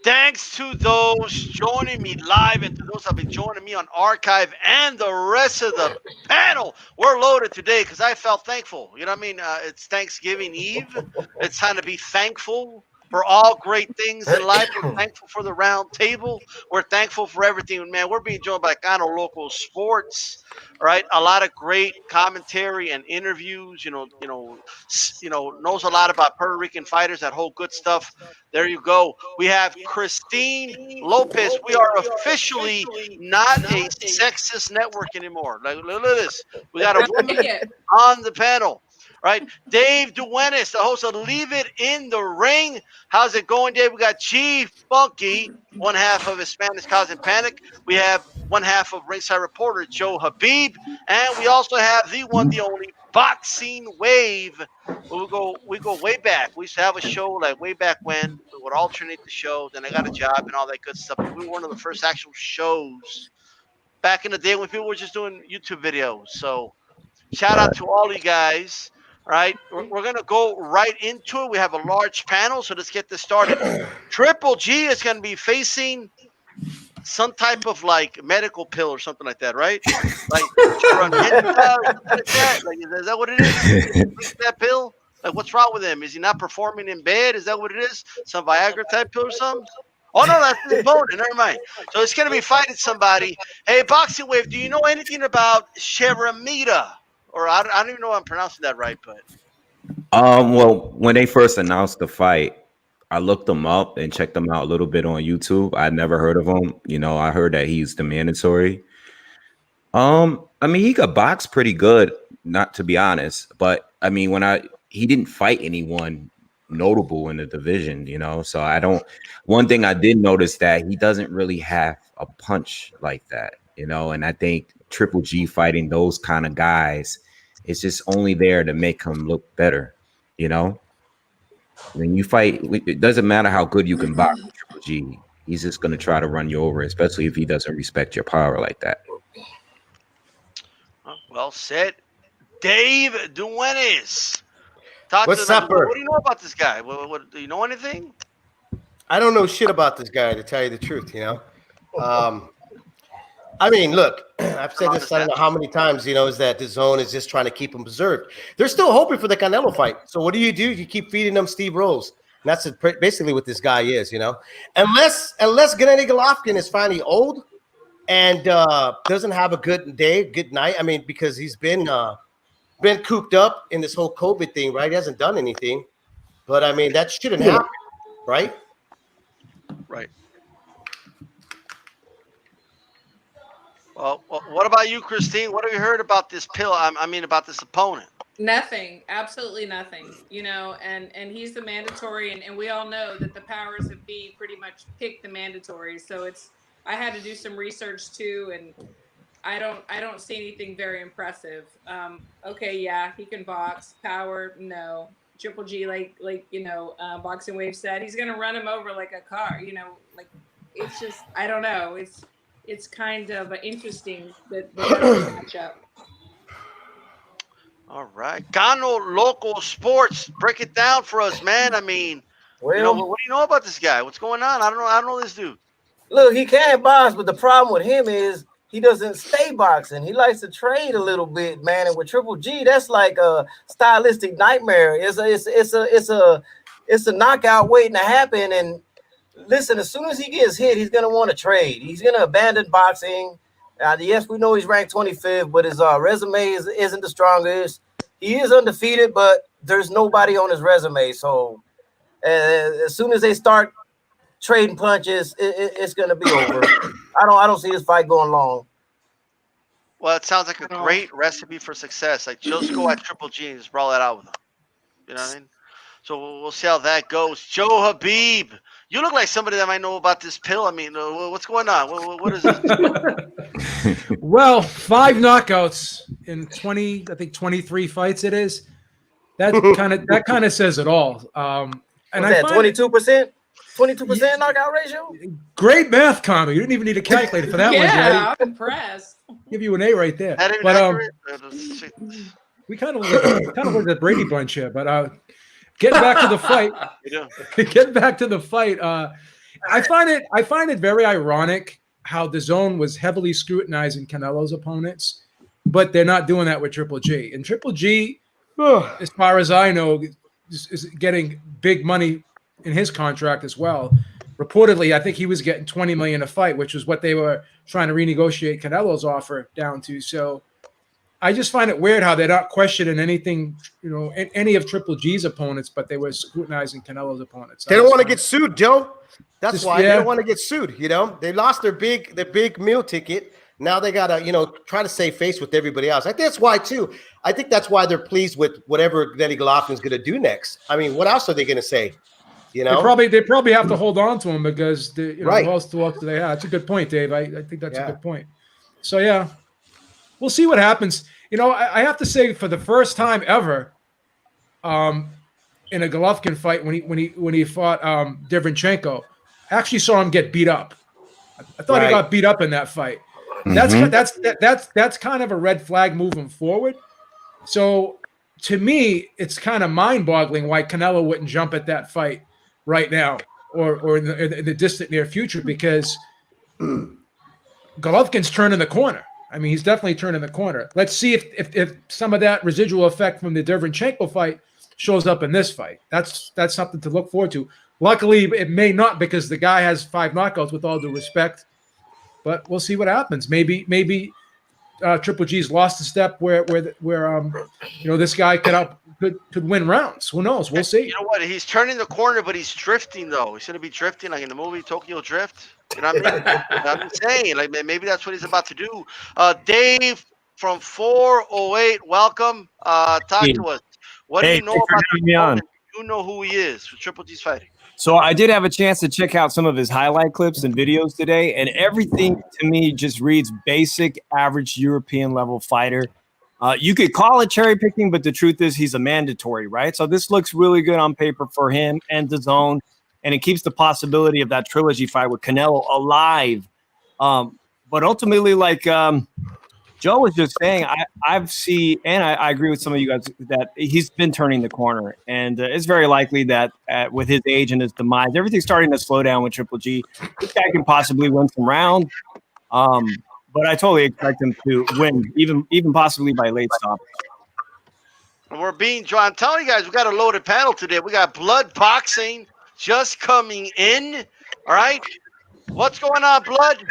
Thanks to those joining me live and to those that have been joining me on archive and the rest of the panel. We're loaded today because I felt thankful. You know what I mean? It's Thanksgiving Eve. It's time to be thankful for all great things in life. We're thankful for the round table. We're thankful for everything. Man, we're being joined by Cano Local Sports, right? A lot of great commentary and interviews. Knows a lot about Puerto Rican fighters, that whole good stuff. There you go. We have Christine Lopez. We are officially not a sexist network anymore. Like, look at this. We got a woman on the panel, right? Dave Duenas, the host of Leave It in the Ring. How's it going, Dave? We got Chief Funky, one half of Hispanics Causing Panic. We have one half of Ringside Reporter Joe Habib. And we also have the one, the only Boxing Wave. We go way back. We used to have a show like way back when. We would alternate the show. Then I got a job and all that good stuff. But we were one of the first actual shows back in the day when people were just doing YouTube videos. So shout out to all you guys. All right, we're going to go right into it. We have a large panel, so let's get this started. Triple G is going to be facing some type of like medical pill or something like that, right? Like, is that what it is? That pill? Like, what's wrong with him? Is he not performing in bed? Is that what it is? Some Viagra type pill or something? Oh, no, that's his opponent. Never mind. So it's going to be fighting somebody. Hey, Boxing Wave, do you know anything about Szeremeta? Or I don't even know if I'm pronouncing that right, but. Well, when they first announced the fight, I looked them up and checked them out a little bit on YouTube. I'd never heard of him. You know, I heard that he's the mandatory. I mean, he could box pretty good, not to be honest. But I mean, he didn't fight anyone notable in the division, you know. So one thing I did notice that he doesn't really have a punch like that, you know. And I think Triple G fighting those kind of guys, it's just only there to make him look better, you know. When you fight, it doesn't matter how good you can box with Triple G. He's just going to try to run you over, especially if he doesn't respect your power like that. Well said. Dave Duenas. What's up, what do you know about this guy? What, do you know anything? I don't know shit about this guy, to tell you the truth, you know. I mean, look, I've said this I don't know how many times, you know, is that the zone is just trying to keep him preserved. They're still hoping for the Canelo fight. So what do? You keep feeding them Steve Rose. And that's basically what this guy is, you know. Unless Gennady Golovkin is finally old and doesn't have a good night. I mean, because he's been cooped up in this whole COVID thing, right? He hasn't done anything. But, I mean, that shouldn't happen, right? Right. Well, what about you, Christine? What have you heard about this pill? I mean, about this opponent? Nothing, absolutely nothing. You know, and he's the mandatory, and we all know that the powers that be pretty much pick the mandatory. So I had to do some research too, and I don't see anything very impressive. Okay, yeah, he can box. Power, no. Triple G, like you know, Boxing Wave said, he's gonna run him over like a car. You know, like it's just I don't know. It's kind of interesting that they match up. All right. Cano Local Sports. Break it down for us, man. I mean, what do you know about this guy? What's going on? I don't know this dude. Look, he can box, but the problem with him is he doesn't stay boxing. He likes to trade a little bit, man. And with Triple G, that's like a stylistic nightmare. It's a knockout waiting to happen. And listen, as soon as he gets hit, he's gonna want to trade. He's gonna abandon boxing. Yes, we know he's ranked 25th, but his resume isn't the strongest. He is undefeated, but there's nobody on his resume. So as soon as they start trading punches, it's going to be over. I don't see this fight going long. Well, it sounds like a great recipe for success. Like, just go at Triple G and just brawl that out with him. You know what I mean? So we'll see how that goes. Joe Habib, you look like somebody that might know about this pill. I mean, what's going on? What is this? Well, 5 knockouts in 23 fights. It is that kind of says it all. And I 22%. 22% knockout ratio. Great math, Connor. You didn't even need a calculator for that one. Yeah, I'm impressed. Give you an A right there. But we kind of look at Brady Bunch here. But getting back to the fight. Getting back to the fight. I find it very ironic how the zone was heavily scrutinizing Canelo's opponents, but they're not doing that with Triple G. And Triple G, as far as I know, is getting big money in his contract as well. Reportedly, I think he was getting $20 million a fight, which was what they were trying to renegotiate Canelo's offer down to. So I just find it weird how they're not questioning anything, any of Triple G's opponents, but they were scrutinizing Canelo's opponents. They don't want to get sued, Joe. That's why they yeah. don't want to get sued. They lost their big meal ticket. Now they gotta, try to save face with everybody else. I think that's why too. I think that's why they're pleased with whatever Gennady Golovkin's going to do next. I mean, what else are they going to say? They probably have to hold on to him because right. Who else do they have? That's a good point, Dave. I think that's a good point. So yeah, we'll see what happens. I have to say, for the first time ever, in a Golovkin fight, when he fought Derevyanchenko, I actually saw him get beat up. I thought he got beat up in that fight. That's kind of a red flag moving forward. So to me, it's kind of mind-boggling why Canelo wouldn't jump at that fight right now or in the distant near future, because Golovkin's turning the corner. I mean, he's definitely turning the corner. Let's see if some of that residual effect from the Derevyanchenko fight shows up in this fight. That's something to look forward to. Luckily, it may not, because the guy has 5 knockouts, with all due respect. But we'll see what happens. Maybe Triple G's lost a step where this guy could win rounds. Who knows? We'll see. You know what? He's turning the corner, but he's drifting though. He's gonna be drifting like in the movie Tokyo Drift. You know what I mean? I'm saying, like, maybe that's what he's about to do. Dave from 408, welcome. Talk to us. What do you know about the opponent? You know who he is for Triple G's fighting. So I did have a chance to check out some of his highlight clips and videos today, and everything to me just reads basic, average European level fighter. You could call it cherry picking, but the truth is he's a mandatory, right? So this looks really good on paper for him and DAZN, and it keeps the possibility of that trilogy fight with Canelo alive. But ultimately, like Joe was just saying, I agree with some of you guys that he's been turning the corner, and it's very likely that with his age and his demise, everything's starting to slow down with Triple G. This guy can possibly win some rounds, but I totally expect him to win, even possibly by late stop. We're being drawn. I'm telling you guys, we got a loaded panel today. We got Blood Boxing just coming in. All right, what's going on, Blood?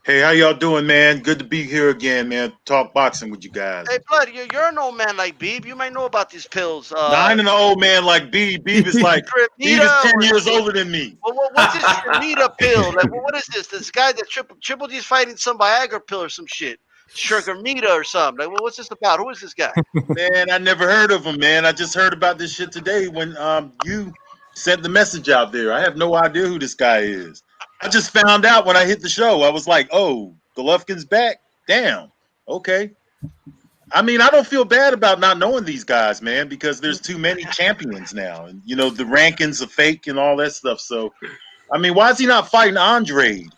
Hey, how y'all doing, man? Good to be here again, man. Talk boxing with you guys. Hey, Blood, you're an old man like Beeb. You might know about these pills. I ain't an old man like Beeb. Beeb is like Beeb is 10 years older than me. Well, what's this Szeremeta pill? Like, what is this? This guy that Triple G's fighting some Viagra pill or some shit. Szeremeta or something. Like, what's this about? Who is this guy? Man, I never heard of him, man. I just heard about this shit today when you sent the message out there. I have no idea who this guy is. I just found out when I hit the show. I was like, oh, Golovkin's back? Damn. Okay. I mean, I don't feel bad about not knowing these guys, man, because there's too many champions now. And, the rankings are fake and all that stuff. So, I mean, why is he not fighting Andrade?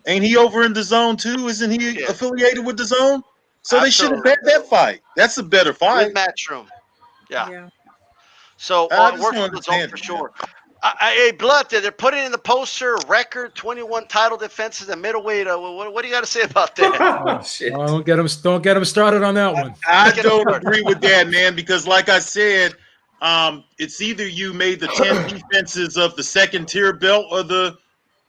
Ain't he over in DAZN too? Isn't he affiliated with DAZN? So they should have bet that fight. That's a better fight. With Matchroom. Yeah. So, work for DAZN for sure. Hey, Blood, they're putting in the poster record 21 title defenses at middleweight. What do you got to say about that? Oh, shit. Don't get him started on that one. I don't agree with that, man, because like I said, it's either you made the 10 defenses of the second tier belt or the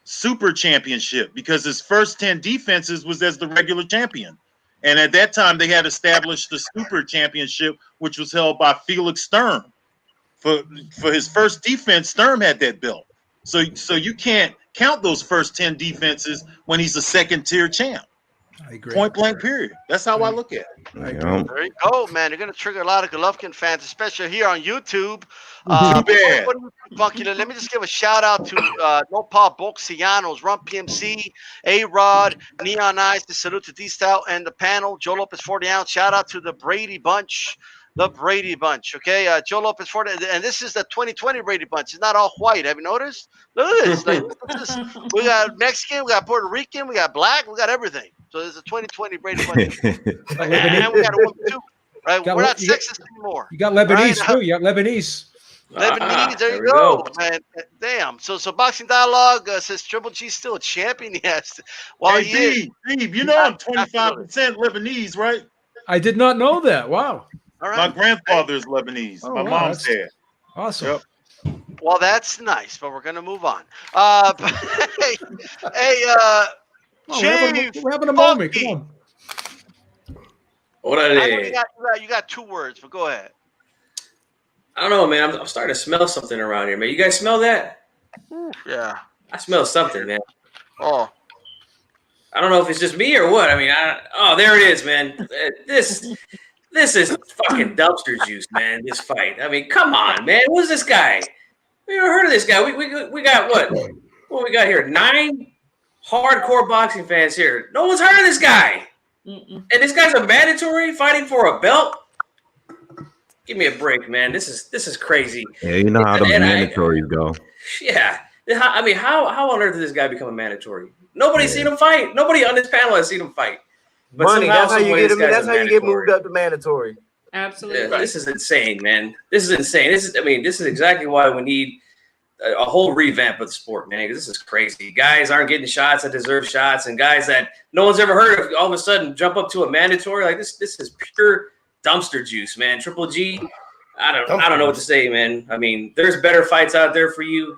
super championship, because his first 10 defenses was as the regular champion. And at that time, they had established the super championship, which was held by Felix Sturm. For his first defense, Sturm had that belt. So you can't count those first 10 defenses when he's a second tier champ. I agree. Point blank period. That's how I look at it. There you go, man. You're going to trigger a lot of Golovkin fans, especially here on YouTube. Too bad. Funky, let me just give a shout out to Nopal Boxianos, Run PMC, A-Rod, Neon Eyes, the Salute to D-Style, and the panel. Joe Lopez 40 ounce. Shout out to the Brady Bunch. The Brady Bunch, okay? Joe Lopez 40, and this is the 2020 Brady Bunch. It's not all white. Have you noticed? Look at this. Like, look at this. We got Mexican, we got Puerto Rican, we got black, we got everything. So there's a 2020 Brady Bunch. And we got a woman too, right? We're not sexist anymore. You got Lebanese too. You got Lebanese. Lebanese, there There you we go, go. man. Damn. So Boxing Dialogue says Triple G's still a champion. Yes. Well, Hey, he is. Beeb, you know I'm Absolutely. 25% Lebanese, right? I did not know that. Wow. All My right. grandfather is Lebanese. Oh, My wow, mom's that's- dad. Awesome. Yep. Well, that's nice, but we're gonna move on. Hey, Oh, Chief, we're having a moment. Come on. What are I know they? you got 2 words, but go ahead. I don't know, man. I'm starting to smell something around here, man. You guys smell that? Yeah. I smell something, man. Oh, I don't know if it's just me or what. I mean, oh, there it is, man. This is fucking dumpster juice, man. This fight. I mean, come on, man. Who's this guy? We never heard of this guy. We got what? What we got here? 9 hardcore boxing fans here. No one's heard of this guy. And this guy's a mandatory fighting for a belt. Give me a break, man. This is crazy. Yeah, you know how the mandatories go. Yeah. I mean, how on earth did this guy become a mandatory? Nobody's seen him fight. Nobody on this panel has seen him fight. But Money. somehow, That's how you some way, get this him. guy's That's a how you get mandatory. moved up to mandatory. Absolutely. Yeah, this is insane, man. This is insane. This is exactly why we need a whole revamp of the sport, man. Because this is crazy. Guys aren't getting shots that deserve shots, and guys that no one's ever heard of all of a sudden jump up to a mandatory. Like this is pure dumpster juice, man. Triple G. I don't know what to say, man. I mean, there's better fights out there for you,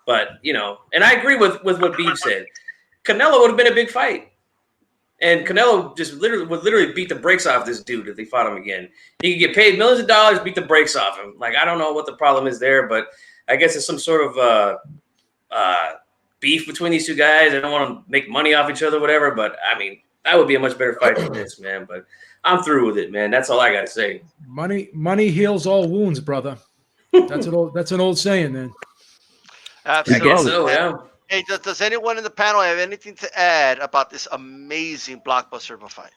but and I agree with what Beeb said. Canelo would have been a big fight. And Canelo just would beat the brakes off this dude if they fought him again. He could get paid millions of dollars, beat the brakes off him. Like, I don't know what the problem is there, but I guess it's some sort of beef between these two guys. They don't want to make money off each other, whatever. But I mean, that would be a much better fight than this, man. But I'm through with it, man. That's all I got to say. Money heals all wounds, brother. That's an old saying, man. absolutely. I guess so, yeah. Hey, does anyone in the panel have anything to add about this amazing blockbuster of a fight?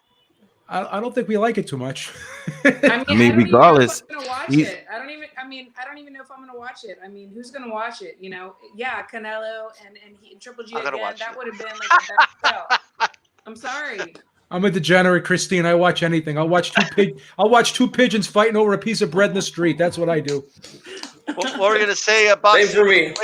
I don't think we like it too much. I I mean, regardless, I'm gonna watch he's- it. I don't even know if I'm gonna watch it. I mean, who's gonna watch it? Yeah, Canelo and Triple G I'm gonna again. watch That it. would have been like a best show. I'm sorry. I'm a degenerate, Christine. I watch anything. I'll watch two pigeons fighting over a piece of bread in the street. That's what I do. What we're gonna say about Same for me.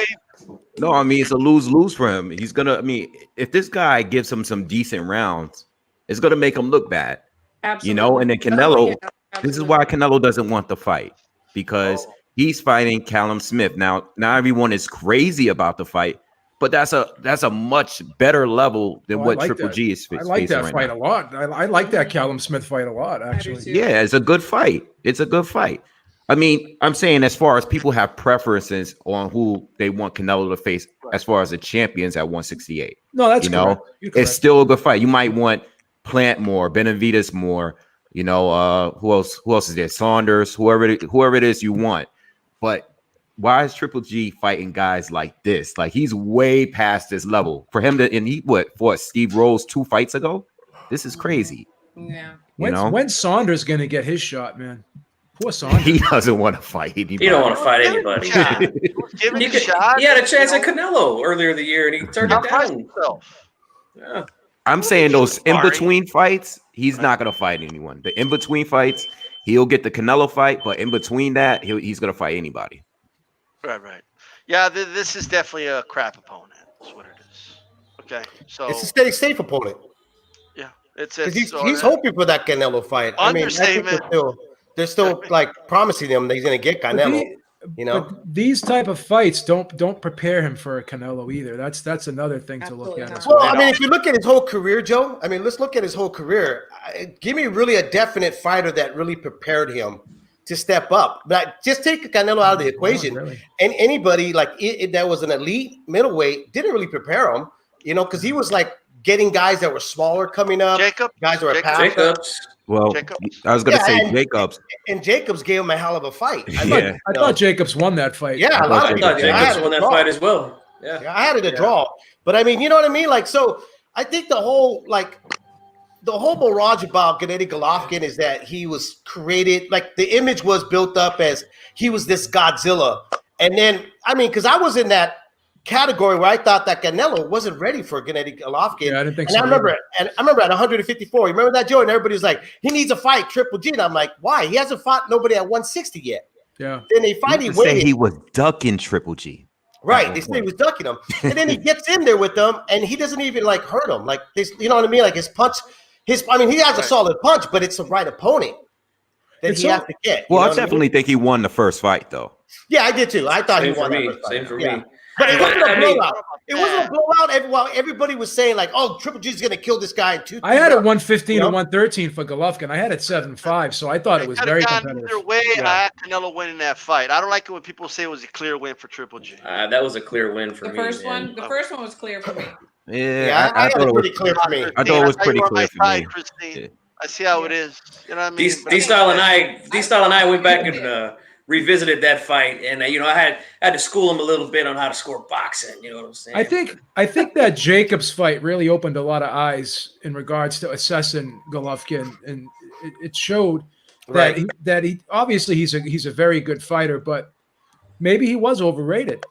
No, I mean, it's a lose-lose for him. He's gonna. I mean, if this guy gives him some decent rounds, it's gonna make him look bad. Absolutely. And then Canelo. Yeah, This is absolutely. why Canelo doesn't want the fight, because he's fighting Callum Smith. Now everyone is crazy about the fight, but that's a much better level than Oh, I what like Triple that. G is I facing like that right fight now. a lot. I like that Callum Smith fight a lot, actually. too. Yeah, it's a good fight. It's a good fight. I mean, I'm saying as far as people have preferences on who they want Canelo to face, as far as the champions at 168. No, that's you know, correct. You're it's correct. still a good fight. You might want Plant more, Benavidez more. Who else is there? Saunders, whoever it is you want. But why is Triple G fighting guys like this? Like, he's way past this level for him to. And he fought Steve Rose 2 fights ago. This is crazy. Yeah. When's Saunders gonna get his shot, man? Poor Saunders. He doesn't want to fight anybody. He don't want to fight anybody. Give it a shot. He had a chance at Canelo earlier in the year, and he turned it Outpriced down. himself. Yeah. I'm saying those in Sorry. between fights, he's not gonna fight anyone. The in between fights, he'll get the Canelo fight, but in between that, he's gonna fight anybody. Right. Yeah, this is definitely a crap opponent. That's what it is. Okay, so It's a steady safe opponent. yeah, it's Because he's hoping for that Canelo fight. I mean, I think Understatement. they're still like promising him that he's going to get Canelo. But these type of fights don't prepare him for a Canelo either. That's another thing to look at. As Well, well. I mean, if you look at his whole career, Joe, I mean, let's look at his whole career. Give me really a definite fighter that really prepared him to step up. But just take Canelo out of the equation. Really. And anybody like that was an elite middleweight didn't really prepare him, because he was like getting guys that were smaller coming up, guys that were passed up. Jacobs. Well, I was gonna say and- Jacobs. And Jacobs gave him a hell of a fight. Yeah. I thought Jacobs won that fight. Yeah, a lot of I thought people. I had Jacobs it won that draw. fight as well. Yeah. Yeah, I had it a draw. But I mean, you know what I mean? Like, so I think the whole mirage about Gennady Golovkin is that he was created, like the image was built up as he was this Godzilla. And then, I mean, because I was in that category where I thought that Canelo wasn't ready for Gennady Golovkin. Yeah, I didn't think and so I remember, either. at 154. You remember that, Joe? And everybody was like, he needs a fight, Triple G. And I'm like, why? He hasn't fought nobody at 160 yet. Yeah. Then they finally People say waited. he was ducking Triple G. Right, they say he was ducking him, and then he gets in there with them, and he doesn't even like hurt him. Like this, you know what I mean? Like his punch, I mean, he has a solid punch, but it's the right opponent that he has to get. Well, you know I what definitely think he won the first fight, though. Yeah, I did too. I thought Same he won for that me. first fight. Same for Yeah. me. But it wasn't a I mean, blowout. It wasn't a blowout. While everybody was saying like, "Oh, Triple G's going to kill this guy in 2 I had it rounds." 115 to 113 for Golovkin. I had it 7-5, so I thought it was very competitive. Either way, I had Canelo winning that fight. I don't like it when people say it was a clear win for Triple G. that was a clear win for The me. first man. one, the first one was clear for me. Yeah, I I got thought it it pretty was clear for me. I thought it was I thought you pretty were on clear my for side, me. Christine. Yeah. I see how it is. You know what I mean? D-Style and I went back and revisited that fight, and I had to school him a little bit on how to score boxing. You know what I'm saying? I think that Jacobs fight really opened a lot of eyes in regards to assessing Golovkin, and it showed that he obviously he's a very good fighter, but maybe he was overrated.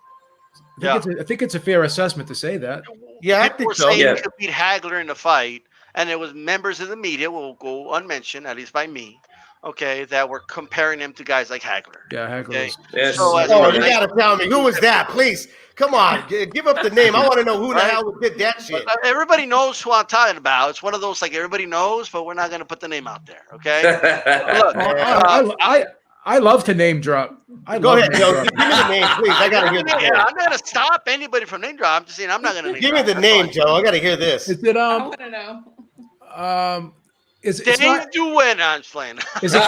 I think it's a fair assessment to say that. Yeah, I People think were so. saying he could beat Hagler in the fight, and there was members of the media will go unmentioned, at least by me, okay, that were comparing him to guys like Hagler. Yeah, Hagler. Okay? Yes. So, You got to tell me who was that, please. Come on, give up the name. I want to know who the hell did that shit. Everybody knows who I'm talking about. It's one of those like everybody knows, but we're not going to put the name out there. Okay. Look, I love to name drop. Go ahead, Joe. Give me the name, please. I gotta hear the name. I'm not going to stop anybody from name drop. I'm just saying I'm not going to. Give me the name, Joe. I gotta hear this. Is it I want to know. it's Dave not Duwen, I'm playing. is it,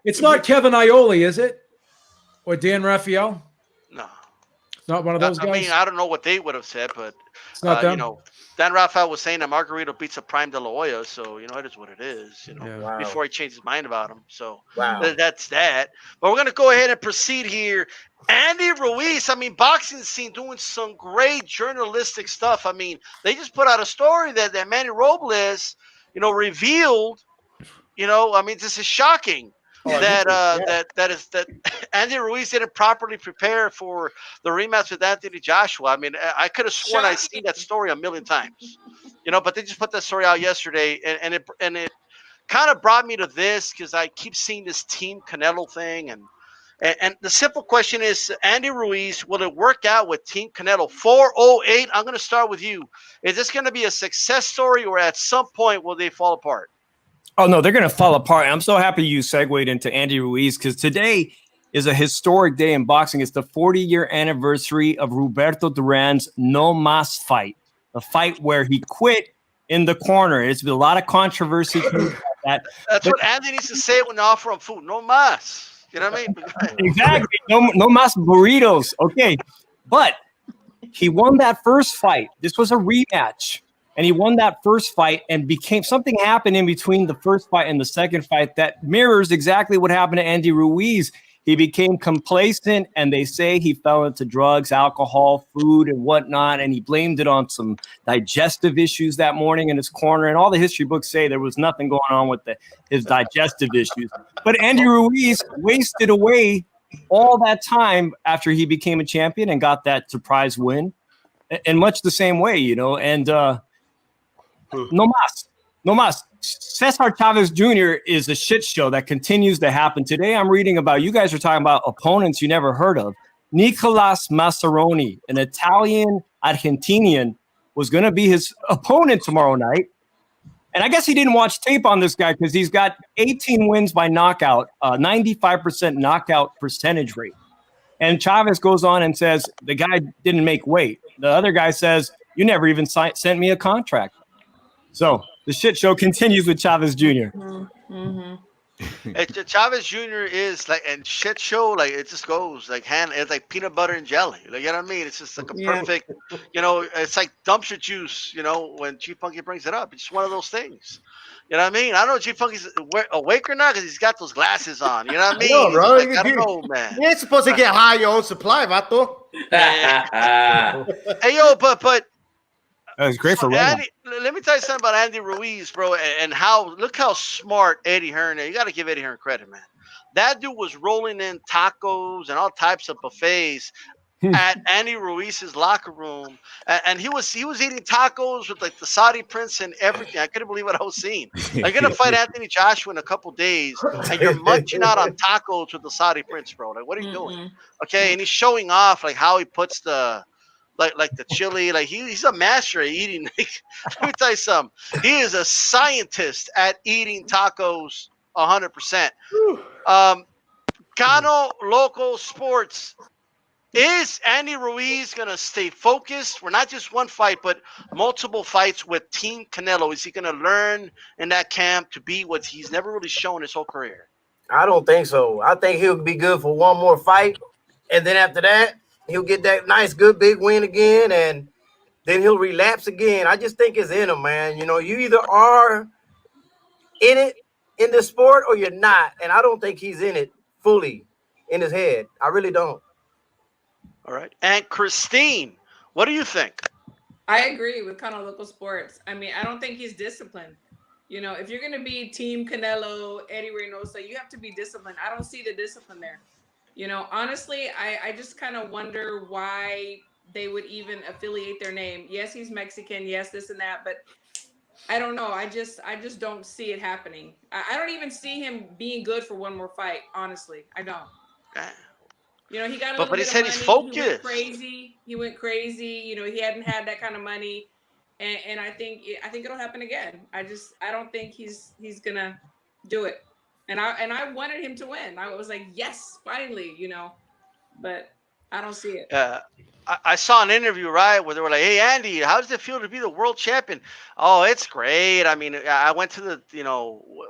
it's not Kevin Ioli, is it? Or Dan Raphael? No. It's not one of those guys. I mean, I don't know what they would have said, but It's not them? Dan Raphael was saying that Margarito beats a Prime De La Hoya, so it is what it is. Before he changed his mind about him. So that's that. But we're gonna go ahead and proceed here. Andy Ruiz, I mean, boxing scene doing some great journalistic stuff. I mean, they just put out a story that Manny Robles, revealed. I mean, this is shocking. That Andy Ruiz didn't properly prepare for the rematch with Anthony Joshua. I mean, I could have sworn I'd seen that story a million times, but they just put that story out yesterday, and it kind of brought me to this because I keep seeing this Team Canelo thing, and the simple question is, Andy Ruiz, will it work out with Team Canelo? 408. I'm going to start with you. Is this going to be a success story, or at some point will they fall apart? Oh, no, they're going to fall apart. I'm so happy you segued into Andy Ruiz because today is a historic day in boxing. It's the 40-year anniversary of Roberto Duran's No Mas fight, the fight where he quit in the corner. It's been a lot of controversy about that. That's what Andy needs to say when they offer him food. No mas. You know what I mean? Exactly. No mas burritos. Okay. But he won that first fight. This was a rematch. And he won that first fight and something happened in between the first fight and the second fight that mirrors exactly what happened to Andy Ruiz. He became complacent, and they say he fell into drugs, alcohol, food, and whatnot, and he blamed it on some digestive issues that morning in his corner. And all the history books say there was nothing going on with his digestive issues. But Andy Ruiz wasted away all that time after he became a champion and got that surprise win, in much the same way, and no mas. Cesar Chavez Jr. is a shit show that continues to happen. Today I'm reading about, you guys are talking about opponents you never heard of. Nicolas Massaroni, an Italian Argentinian, was going to be his opponent tomorrow night. And I guess he didn't watch tape on this guy because he's got 18 wins by knockout, 95% knockout percentage rate. And Chavez goes on and says, the guy didn't make weight. The other guy says, you never even sent me a contract. So the shit show continues with Chavez Jr. Mm-hmm. Chavez Jr. is like, and shit show, like it just goes like it's like peanut butter and jelly. Like, you know what I mean? It's just like a perfect, it's like dumpster juice, when G Funky brings it up. It's just one of those things. You know what I mean? I don't know if G Funky's awake or not because he's got those glasses on. You know what I mean? No, bro. Like, I don't know, man. You ain't supposed to get high on your own supply, Vato. Hey, yo, but that was great for Andy, let me tell you something about Andy Ruiz, bro, and look how smart Eddie Hearn is. You got to give Eddie Hearn credit, man. That dude was rolling in tacos and all types of buffets at Andy Ruiz's locker room, and he was eating tacos with like the Saudi prince and everything. I couldn't believe what I was seeing. I'm gonna fight Anthony Joshua in a couple days, and you're munching out on tacos with the Saudi prince, bro. Like, what are you doing? Mm-mm. Okay, and he's showing off like how he puts the like the chili. Like he's a master at eating. Like, let me tell you something. He is a scientist at eating tacos 100%. Cano Local Sports. Is Andy Ruiz going to stay focused? We're not just one fight, but multiple fights with Team Canelo. Is he going to learn in that camp to be what he's never really shown his whole career? I don't think so. I think he'll be good for one more fight, and then after that, he'll get that nice, good, big win again, and then he'll relapse again. I just think it's in him, man. You know, you either are in it in the sport or you're not, and I don't think he's in it fully in his head. I really don't. All right. And Christine, what do you think? I agree with Cano Local Sports. I mean, I don't think he's disciplined. You know, if you're going to be Team Canelo, Eddie Reynoso, you have to be disciplined. I don't see the discipline there. You know, honestly, I just kind of wonder why they would even affiliate their name. Yes, he's Mexican. Yes, this and that. But I don't know. I just don't see it happening. I don't even see him being good for one more fight. Honestly, I don't. You know, he got a little But he bit said of he's money. focused. He went crazy. You know, he hadn't had that kind of money, and I think it'll happen again. I don't think he's gonna do it. And I wanted him to win. I was like, yes, finally, you know, but I don't see it. I saw an interview, right, where they were like, "Hey, Andy, how does it feel to be the world champion?" Oh, it's great. I mean, I went to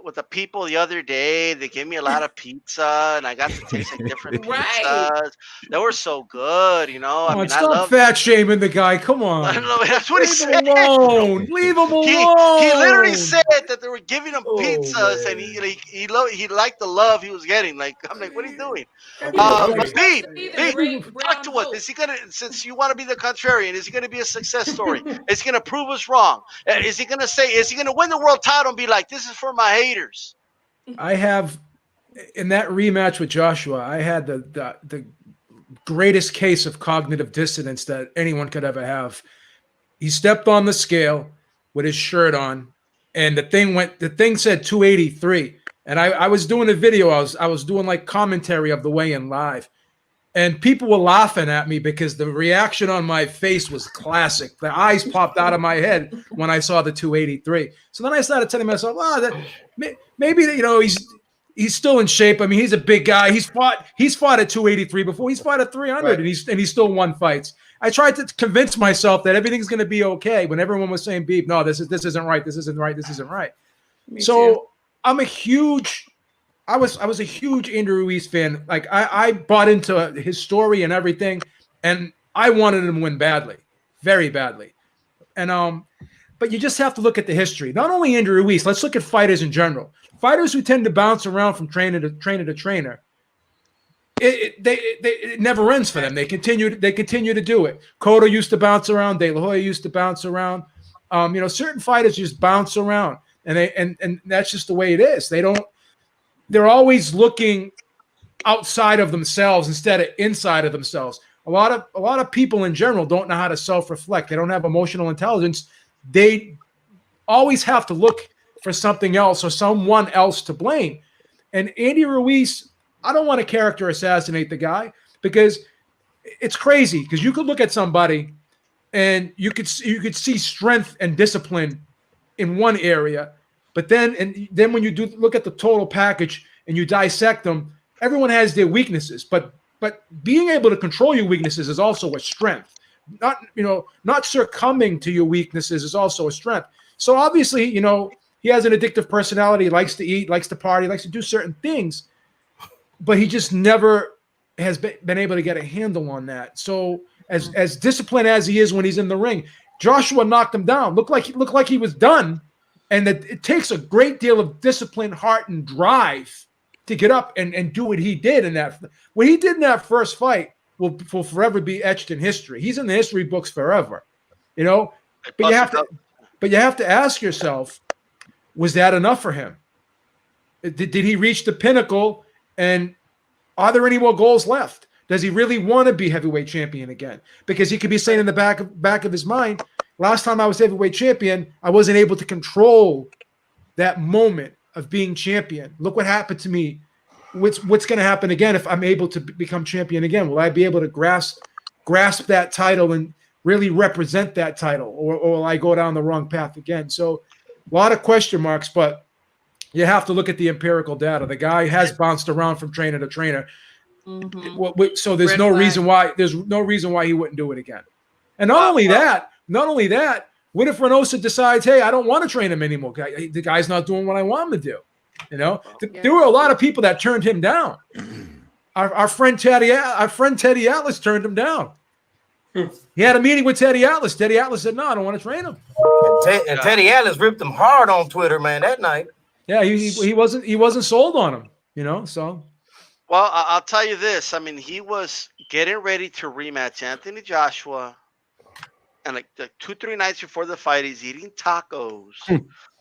with the people the other day. They gave me a lot of pizza, and I got to taste like different Right. pizzas. They were so good, you know. Come I on, mean, I stop love. fat shaming the guy. Come I on. don't know. That's what he Leave said. him alone. Leave him alone. He literally said that they were giving him pizzas, and he liked the love he was getting. Like, I'm like, what are you doing? But Beep, talk to us. Is he gonna, since you want to be the contrarian, is he gonna be a success story? Is he gonna prove us wrong? Is he gonna win the world title and be like, this is for my haters? I have, in that rematch with Joshua, I had the greatest case of cognitive dissonance that anyone could ever have. He stepped on the scale with his shirt on, and the thing said 283. And I was doing a video. I was doing like commentary of the weigh-in live. And people were laughing at me because the reaction on my face was classic. The eyes popped out of my head when I saw the 283. So then I started telling myself, maybe he's still in shape. I mean, he's a big guy. He's fought at 283 before. He's fought at 300, right. and he's still won fights. I tried to convince myself that everything's going to be okay when everyone was saying, "Beep, no, this isn't right. This isn't right. This isn't right." So too. I was a huge Andy Ruiz fan. Like I bought into his story and everything, and I wanted him to win badly, very badly. And but you just have to look at the history. Not only Andy Ruiz, let's look at fighters in general. Fighters who tend to bounce around from trainer to trainer. It never ends for them. They continue to do it. Cotto used to bounce around. De La Hoya used to bounce around. Certain fighters just bounce around, and that's just the way it is. They're always looking outside of themselves instead of inside of themselves. A lot of people in general don't know how to self-reflect. They don't have emotional intelligence. They always have to look for something else or someone else to blame. And Andy Ruiz, I don't want to character assassinate the guy because it's crazy, because you could look at somebody and you could see strength and discipline in one area, but then when you do look at the total package and you dissect them, everyone has their weaknesses, but being able to control your weaknesses is also a strength. Not succumbing to your weaknesses is also a strength. So obviously, he has an addictive personality, he likes to eat, likes to party, likes to do certain things, but he just never has been able to get a handle on that. So as disciplined as he is when he's in the ring, Joshua knocked him down. Looked like he was done. And that it takes a great deal of discipline, heart, and drive to get up and do what he did in that. What he did in that first fight will forever be etched in history. He's in the history books forever, But you have to ask yourself, was that enough for him? Did he reach the pinnacle? And are there any more goals left? Does he really want to be heavyweight champion again? Because he could be saying in the back of his mind, last time I was heavyweight champion, I wasn't able to control that moment of being champion. Look what happened to me. What's going to happen again if I'm able to become champion again? Will I be able to grasp that title and really represent that title, or will I go down the wrong path again? So a lot of question marks, but you have to look at the empirical data. The guy has bounced around from trainer to trainer. Mm-hmm. So there's no reason why he wouldn't do it again. And not only that, what if Reynoso decides, hey, I don't want to train him anymore? The guy's not doing what I want him to do. You know, there were a lot of people that turned him down. Our friend Teddy Atlas turned him down. He had a meeting with Teddy Atlas. Teddy Atlas said, no, I don't want to train him. And Teddy Atlas ripped him hard on Twitter, man, that night. Yeah, he wasn't sold on him, you know, so. Well, I'll tell you this. I mean, he was getting ready to rematch Anthony Joshua, and like 2-3 nights before the fight, he's eating tacos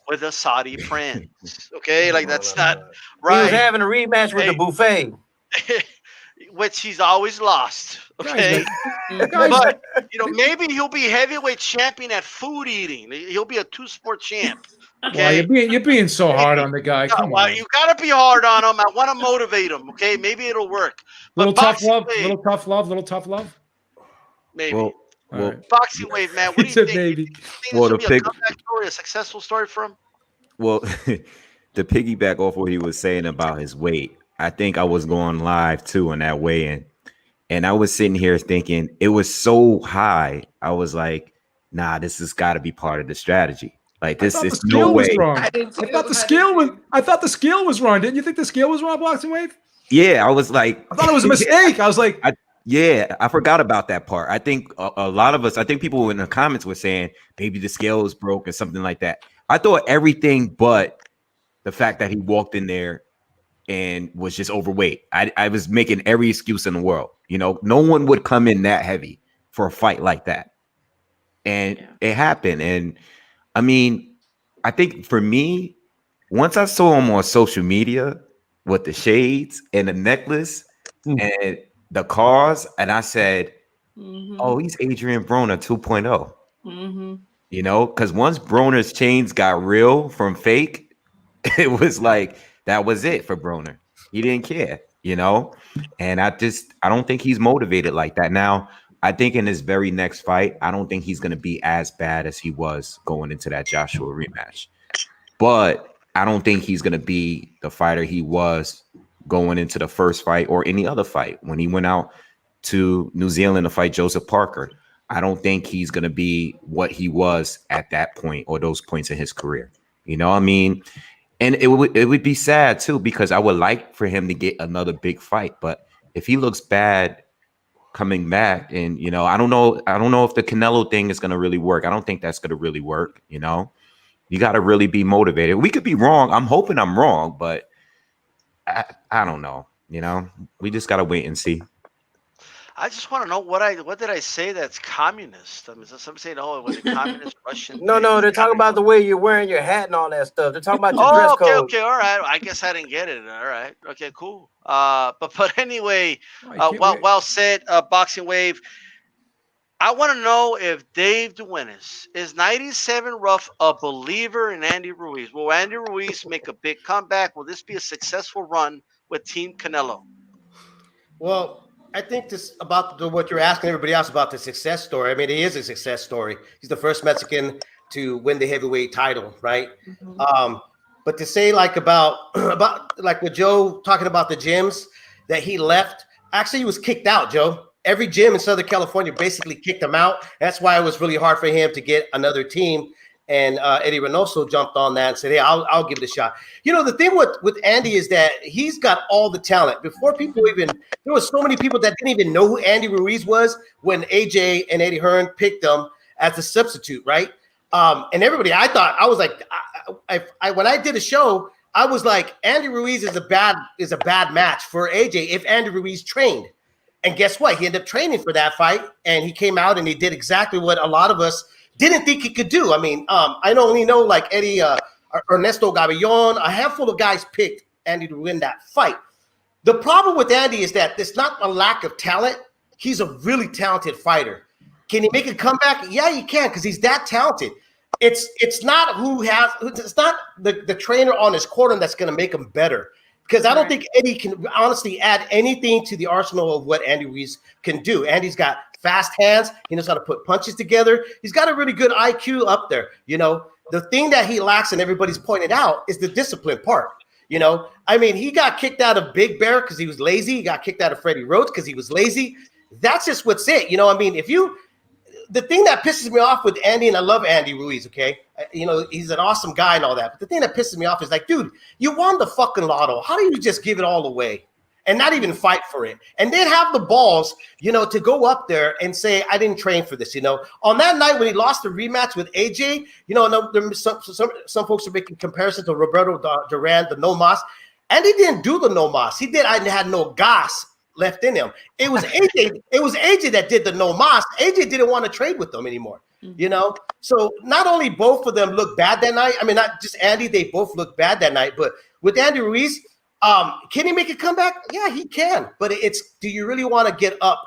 with a Saudi prince. Okay, like that's not right. He was having a rematch with the buffet, which he's always lost. Okay, but you know, maybe he'll be heavyweight champion at food eating. He'll be a 2-sport champ. Okay, well, you're being so hard on the guy. Come on. You gotta be hard on him. I want to motivate him. Okay, maybe it'll work. Little tough love. Maybe. Well, right. Boxing Wave, man. What do you think? Baby. You think this will be a comeback story, a successful story for him? Well, to piggyback off what he was saying about his weight, I think I was going live too on that weigh-in, and I was sitting here thinking it was so high. I was like, nah, this has got to be part of the strategy. Like this is no way. I thought the scale was wrong. Didn't you think the scale was wrong, Boxing Wave? Yeah, I was like, I thought it was a mistake. I was like, I forgot about that part. I think a lot of us, I think people in the comments were saying maybe the scale was broke or something like that. I thought everything but the fact that he walked in there and was just overweight. I was making every excuse in the world. You know, no one would come in that heavy for a fight like that. And it happened. And I mean, I think for me, once I saw him on social media with the shades and the necklace and the cars, and I said, oh, he's Adrian Broner 2.0. You know, because once Broner's chains got real from fake, it was like, that was it for Broner. He didn't care, you know? And I don't think he's motivated like that. Now, I think in his very next fight, I don't think he's going to be as bad as he was going into that Joshua rematch. But I don't think he's going to be the fighter he was going into the first fight or any other fight. When he went out to New Zealand to fight Joseph Parker, I don't think he's going to be what he was at that point or those points in his career. You know what I mean? And it would be sad too, because I would like for him to get another big fight. But if he looks bad coming back, and you know, I don't know if the Canelo thing is going to really work. I don't think that's going to really work. You know, you got to really be motivated. We could be wrong. I'm hoping I'm wrong, but I don't know. You know, we just got to wait and see. I just want to know what did I say that's communist? I mean, somebody saying, "Oh, it was a communist Russian." No, they're talking about the way you're wearing your hat and all that stuff. They're talking about your dress code. Okay, all right. I guess I didn't get it. All right, okay, cool. But anyway, well said, Boxing Wave. I want to know if Dave Duenas is 97 Rough a believer in Andy Ruiz. Will Andy Ruiz make a big comeback? Will this be a successful run with Team Canelo? Well, I think this about what you're asking everybody else about the success story. I mean, it is a success story. He's the first Mexican to win the heavyweight title, right? But to say like about like with Joe talking about the gyms that he left, actually he was kicked out, Joe. Every gym in Southern California basically kicked him out. That's why it was really hard for him to get another team. And Eddie Reynoso jumped on that and said, hey, I'll give it a shot. You know, the thing with Andy is that he's got all the talent. Before people there was so many people that didn't even know who Andy Ruiz was when AJ and Eddie Hearn picked him as a substitute, right? And everybody, I was like, when I did a show, I was like, Andy Ruiz is a bad match for AJ if Andy Ruiz trained. And guess what? He ended up training for that fight, and he came out and he did exactly what a lot of us didn't think he could do. I mean, I only know like Eddie, Ernesto Gabellon, a handful of guys picked Andy to win that fight. The problem with Andy is that it's not a lack of talent. He's a really talented fighter. Can he make a comeback? Yeah, he can because he's that talented. It's not it's not the trainer on his corner that's going to make him better. Because I don't think Eddie can honestly add anything to the arsenal of what Andy Ruiz can do. Andy's got fast hands. He knows how to put punches together. He's got a really good IQ up there. You know, the thing that he lacks, and everybody's pointed out, is the discipline part. You know, I mean, he got kicked out of Big Bear because he was lazy. He got kicked out of Freddie Roach because he was lazy. That's just what's it. You know, I mean, the thing that pisses me off with Andy, and I love Andy Ruiz, okay? You know, he's an awesome guy and all that. But the thing that pisses me off is like, dude, you won the fucking lotto. How do you just give it all away and not even fight for it? And then have the balls, you know, to go up there and say, I didn't train for this, you know? On that night when he lost the rematch with AJ, you know, some folks are making comparison to Roberto Duran, the no mas. And he didn't do the no mas. He had no gas left in him. It was AJ. It was AJ that did the no mas. AJ didn't want to trade with them anymore. You know, so not only both of them look bad that night. I mean, not just Andy. They both look bad that night. But with Andy Ruiz, can he make a comeback? Yeah, he can. But it's, do you really want to get up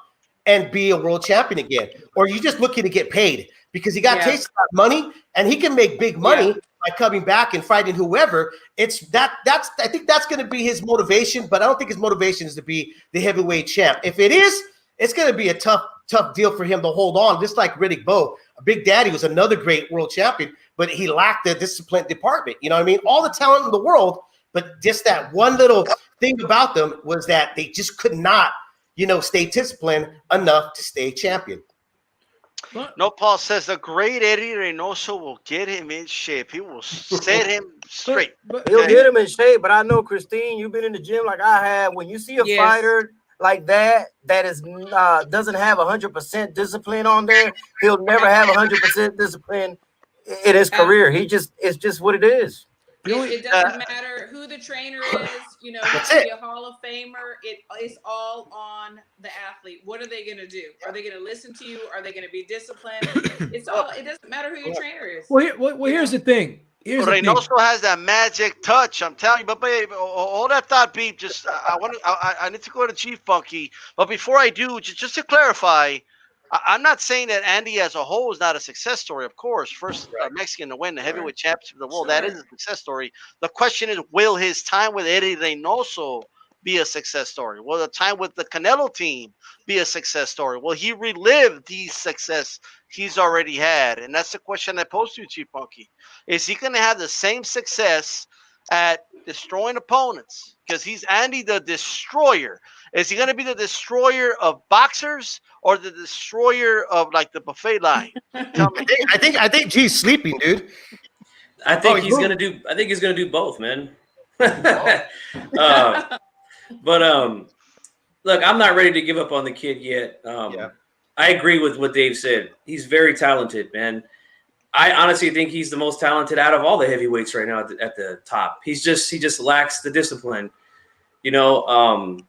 and be a world champion again, or are you just looking to get paid because he got tasted money and he can make big money by coming back and fighting whoever? It's I think that's going to be his motivation, but I don't think his motivation is to be the heavyweight champ. If it is, it's going to be a tough deal for him to hold on, just like Riddick Bowe. Big Daddy was another great world champion, but he lacked the discipline department. You know what I mean? All the talent in the world, but just that one little thing about them was that they just could not, you know, stay disciplined enough to stay champion. No, Paul says the great Eddie Reynoso will get him in shape. He will set him straight. He'll get him in shape. But I know, Christine, you've been in the gym like I have. When you see a fighter like that is doesn't have 100% discipline on there, he'll never have 100% discipline in his career. It's just what it is. It doesn't matter who the trainer is, you know, he could be a Hall of Famer. It is all on the athlete. What are they going to do? Are they going to listen to you? Are they going to be disciplined? It doesn't matter who your trainer is. Well, here's the thing. Reynoso has that magic touch. I'm telling you, but babe, all that thought beep. Just I need to go to Chief Funky, but before I do, just to clarify, I'm not saying that Andy as a whole is not a success story. Of course, first Mexican to win the heavyweight championship of the world, that is a success story. The question is, will his time with Eddie Reynoso be a success story? Will the time with the Canelo team be a success story? Will he relive the success he's already had? And that's the question I posed to you, Chief Funky. Is he going to have the same success at destroying opponents? Because he's Andy the Destroyer. Is he going to be the destroyer of boxers or the destroyer of like the buffet line? Tell me. I think G's sleeping, dude. I think he's gonna do both, man. Look, I'm not ready to give up on the kid yet. I agree with what Dave said. He's very talented, man. I honestly think he's the most talented out of all the heavyweights right now at the top. He just lacks the discipline, you know.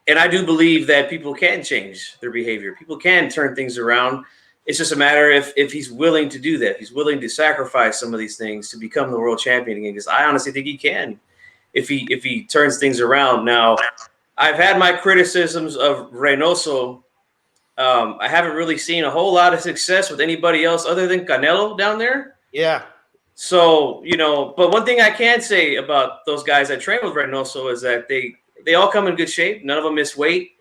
And I do believe that people can change their behavior. People can turn things around. It's just a matter if he's willing to do that. If he's willing to sacrifice some of these things to become the world champion again. Because I honestly think he can, if he turns things around. Now, I've had my criticisms of Reynoso. I haven't really seen a whole lot of success with anybody else other than Canelo down there. Yeah. So, you know, but one thing I can say about those guys that train with Reynoso is that they all come in good shape. None of them miss weight.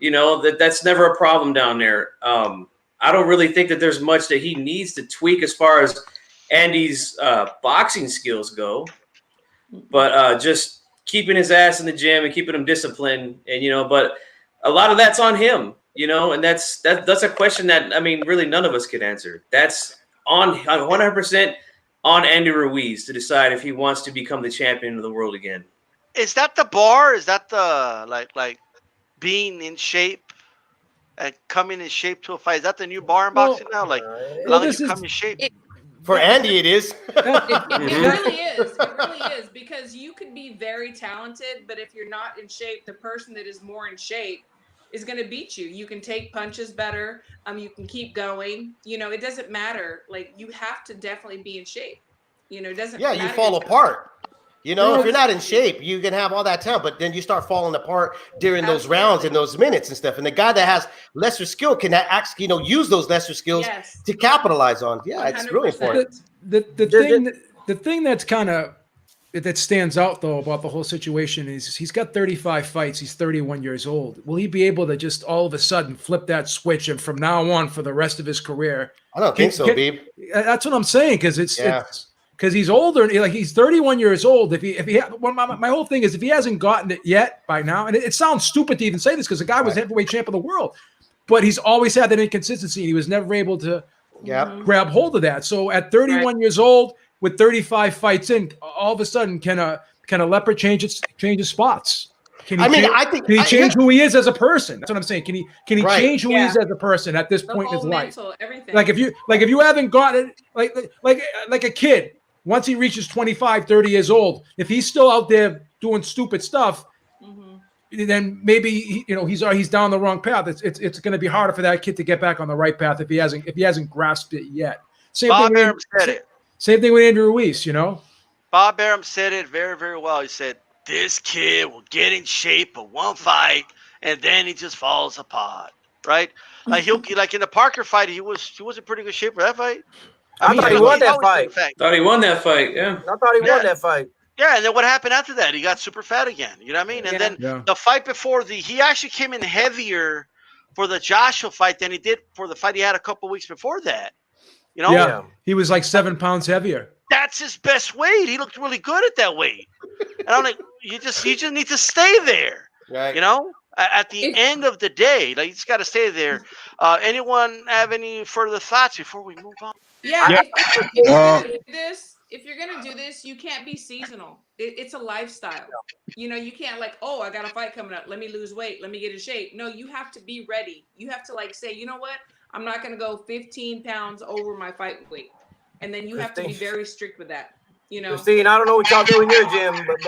You know, that's never a problem down there. I don't really think that there's much that he needs to tweak as far as Andy's boxing skills go. But just keeping his ass in the gym and keeping him disciplined. And, you know, but a lot of that's on him, you know, and that's a question that, I mean, really none of us could answer. That's on 100% on Andy Ruiz to decide if he wants to become the champion of the world again. Is that the bar? Is that the like being in shape and coming in shape to a fight? Is that the new bar in boxing now? Like, as long as you come in shape. For Andy, it is. It really is. It really is, because you could be very talented, but if you're not in shape, the person that is more in shape is going to beat you. You can take punches better. You can keep going. You know, it doesn't matter. Like, you have to definitely be in shape. You know, it doesn't matter. Yeah, you fall apart. You know, if you're not in shape, you can have all that talent, but then you start falling apart during those rounds and those minutes and stuff. And the guy that has lesser skill can actually, use those lesser skills to capitalize on. Yeah, it's really important. The thing that's kind of that stands out though about the whole situation is he's got 35 fights. He's 31 years old. Will he be able to just all of a sudden flip that switch and from now on for the rest of his career? I don't think so, Beeb. That's what I'm saying because it's because he's older. Like he's 31 years old. If he my whole thing is if he hasn't gotten it yet by now, and it sounds stupid to even say this because the guy was heavyweight champ of the world, but he's always had that inconsistency. And he was never able to grab hold of that. So at 31 years old, with 35 fights in, all of a sudden, can a leopard change his spots? Can he change who he is as a person? That's what I'm saying. Can he change who he is as a person at this point in his life? Everything. Like if you haven't got it, like a kid, once he reaches 25, 30 years old, if he's still out there doing stupid stuff, then maybe he's down the wrong path. It's going to be harder for that kid to get back on the right path if he hasn't grasped it yet. Bob Arum said it. Same thing with Andrew Ruiz, Bob Arum said it very, very well. He said, this kid will get in shape for one fight, and then he just falls apart, right? Like like in the Parker fight, he was in pretty good shape for that fight. I thought he won that fight. Thought he won that fight, yeah. I thought he won that fight. Yeah, and then what happened after that? He got super fat again. You know what I mean? And then the fight before he actually came in heavier for the Joshua fight than he did for the fight he had a couple weeks before that. Yeah, he was like 7 pounds heavier. That's his best weight. He looked really good at that weight. And I'm like, you just need to stay there. Right. At the end of the day, like you just got to stay there. Anyone have any further thoughts before we move on? Yeah. If you're gonna do this, you can't be seasonal. It's a lifestyle. You can't I got a fight coming up. Let me lose weight. Let me get in shape. No, you have to be ready. You have to say, you know what? I'm not going to go 15 pounds over my fight weight. And then you have to be very strict with that. Christine, I don't know what y'all do in your gym, but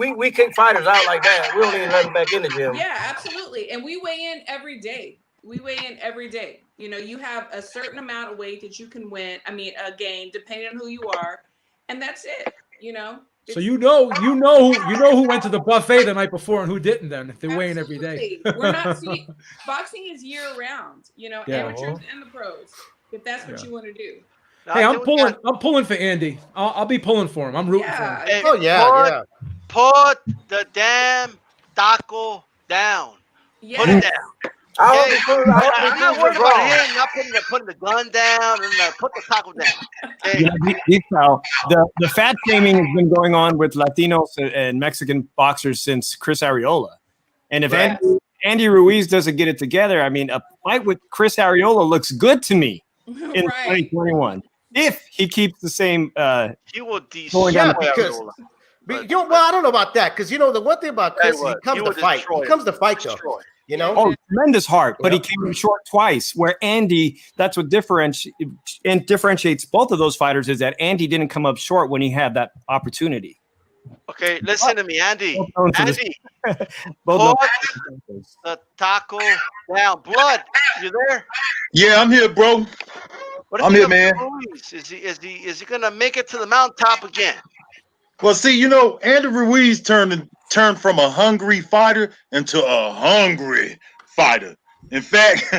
we kick fighters out like that. We don't even let them back in the gym. Yeah, absolutely. And we weigh in every day. You have a certain amount of weight that you can gain depending on who you are. And that's it, So you know who went to the buffet the night before and who didn't. Then if they're weighing every day, we're not seeing boxing is year round. Amateurs and the pros. If that's what you want to do. Hey, I'm pulling for Andy. I'll be pulling for him. I'm rooting for him. Hey, put the damn taco down. Yes. Put it down. I'm not worried about him not putting the gun down and put the taco down. Okay? The fat shaming has been going on with Latinos and Mexican boxers since Chris Arreola. And if Andy Ruiz doesn't get it together, a fight with Chris Arreola looks good to me in 2021. If he keeps the same he will Arreola. I don't know about that because the one thing about Chris, he comes to fight. He comes to fight though. Tremendous heart, but he came in short twice. Where Andy, that's what differentiates both of those fighters is that Andy didn't come up short when he had that opportunity. Okay, listen to me, Andy. Put the taco down. Blood, you there? Yeah, I'm here, bro. I'm here, man. Is he gonna make it to the mountaintop again? Well, see, Andy Ruiz turned from a hungry fighter into a hungry fighter. In fact,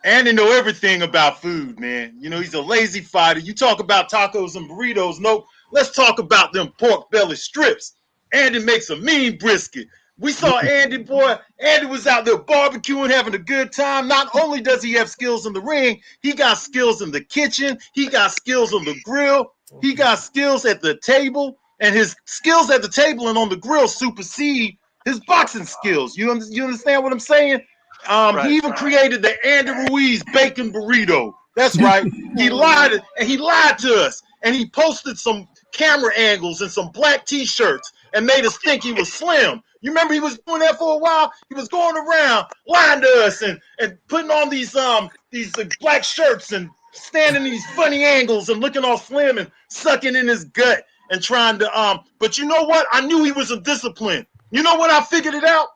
Andy know everything about food, man. He's a lazy fighter. You talk about tacos and burritos. No, let's talk about them pork belly strips. Andy makes a mean brisket. We saw Andy, boy. Andy was out there barbecuing, having a good time. Not only does he have skills in the ring, he got skills in the kitchen. He got skills on the grill. He got skills at the table. And his skills at the table and on the grill supersede his boxing skills. You understand what I'm saying? He even created the Andy Ruiz bacon burrito. That's right. He lied to us. And he posted some camera angles and some black T-shirts and made us think he was slim. You remember he was doing that for a while? He was going around lying to us and putting on these black shirts and standing in these funny angles and looking all slim and sucking in his gut and trying to but you know what? I knew he was a discipline. You know what? I figured it out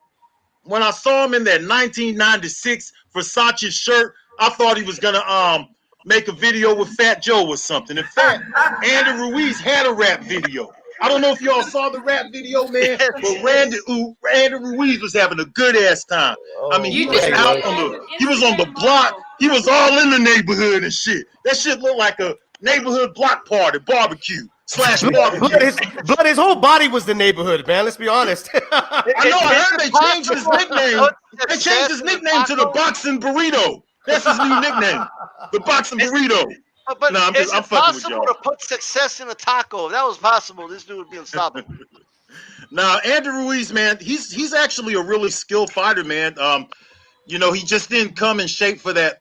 when I saw him in that 1996 Versace shirt. I thought he was gonna make a video with Fat Joe or something. In fact, Andy Ruiz had a rap video. I don't know if y'all saw the rap video, man, but Randy Ruiz was having a good ass time. I mean, he You was did out see on his he was on the Instagram block. model. He was all in the neighborhood and shit. That shit looked like a neighborhood block party, barbecue / barbecue. His whole body was the neighborhood, man. Let's be honest. I know. I heard they changed his nickname. They changed his nickname to the Boxing Burrito. That's his new nickname, the Boxing Burrito. But No, I'm is it fucking with possible y'all. to put success in a taco? If that was possible, this dude would be unstoppable. Now, Andy Ruiz, man, he's actually a really skilled fighter, man. You know, he just didn't come in shape for that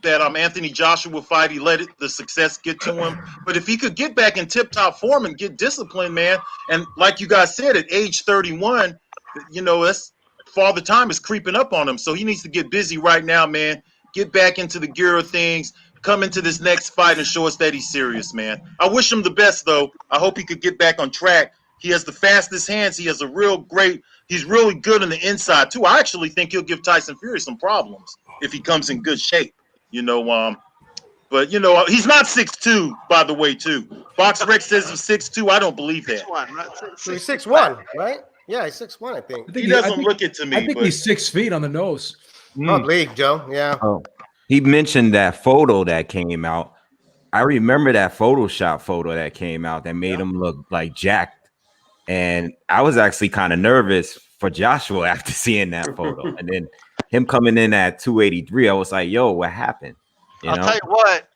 Anthony Joshua fight. He let the success get to him. But if he could get back in tip-top form and get disciplined, man, and like you guys said, at age 31, you know, that's father time is creeping up on him. So he needs to get busy right now, man. Get back into the gear of things. Come into this next fight and show us that he's serious, man. I wish him the best, though. I hope he could get back on track. He has the fastest hands. He has he's really good on the inside, too. I actually think he'll give Tyson Fury some problems if he comes in good shape, you know. But, you know, he's not 6'2", by the way, too. BoxRec says he's 6'2". I don't believe that. 6'1", right? So he's 6'1", right? Yeah, he's 6'1", I think. He doesn't look it to me. I think he's 6 feet on the nose. Probably, Joe. Yeah. Oh, he mentioned that photo that came out. I remember that Photoshop photo that came out that made him look like jacked. And I was actually kind of nervous for Joshua after seeing that photo. And then him coming in at 283, I was like, yo, what happened? I'll tell you what.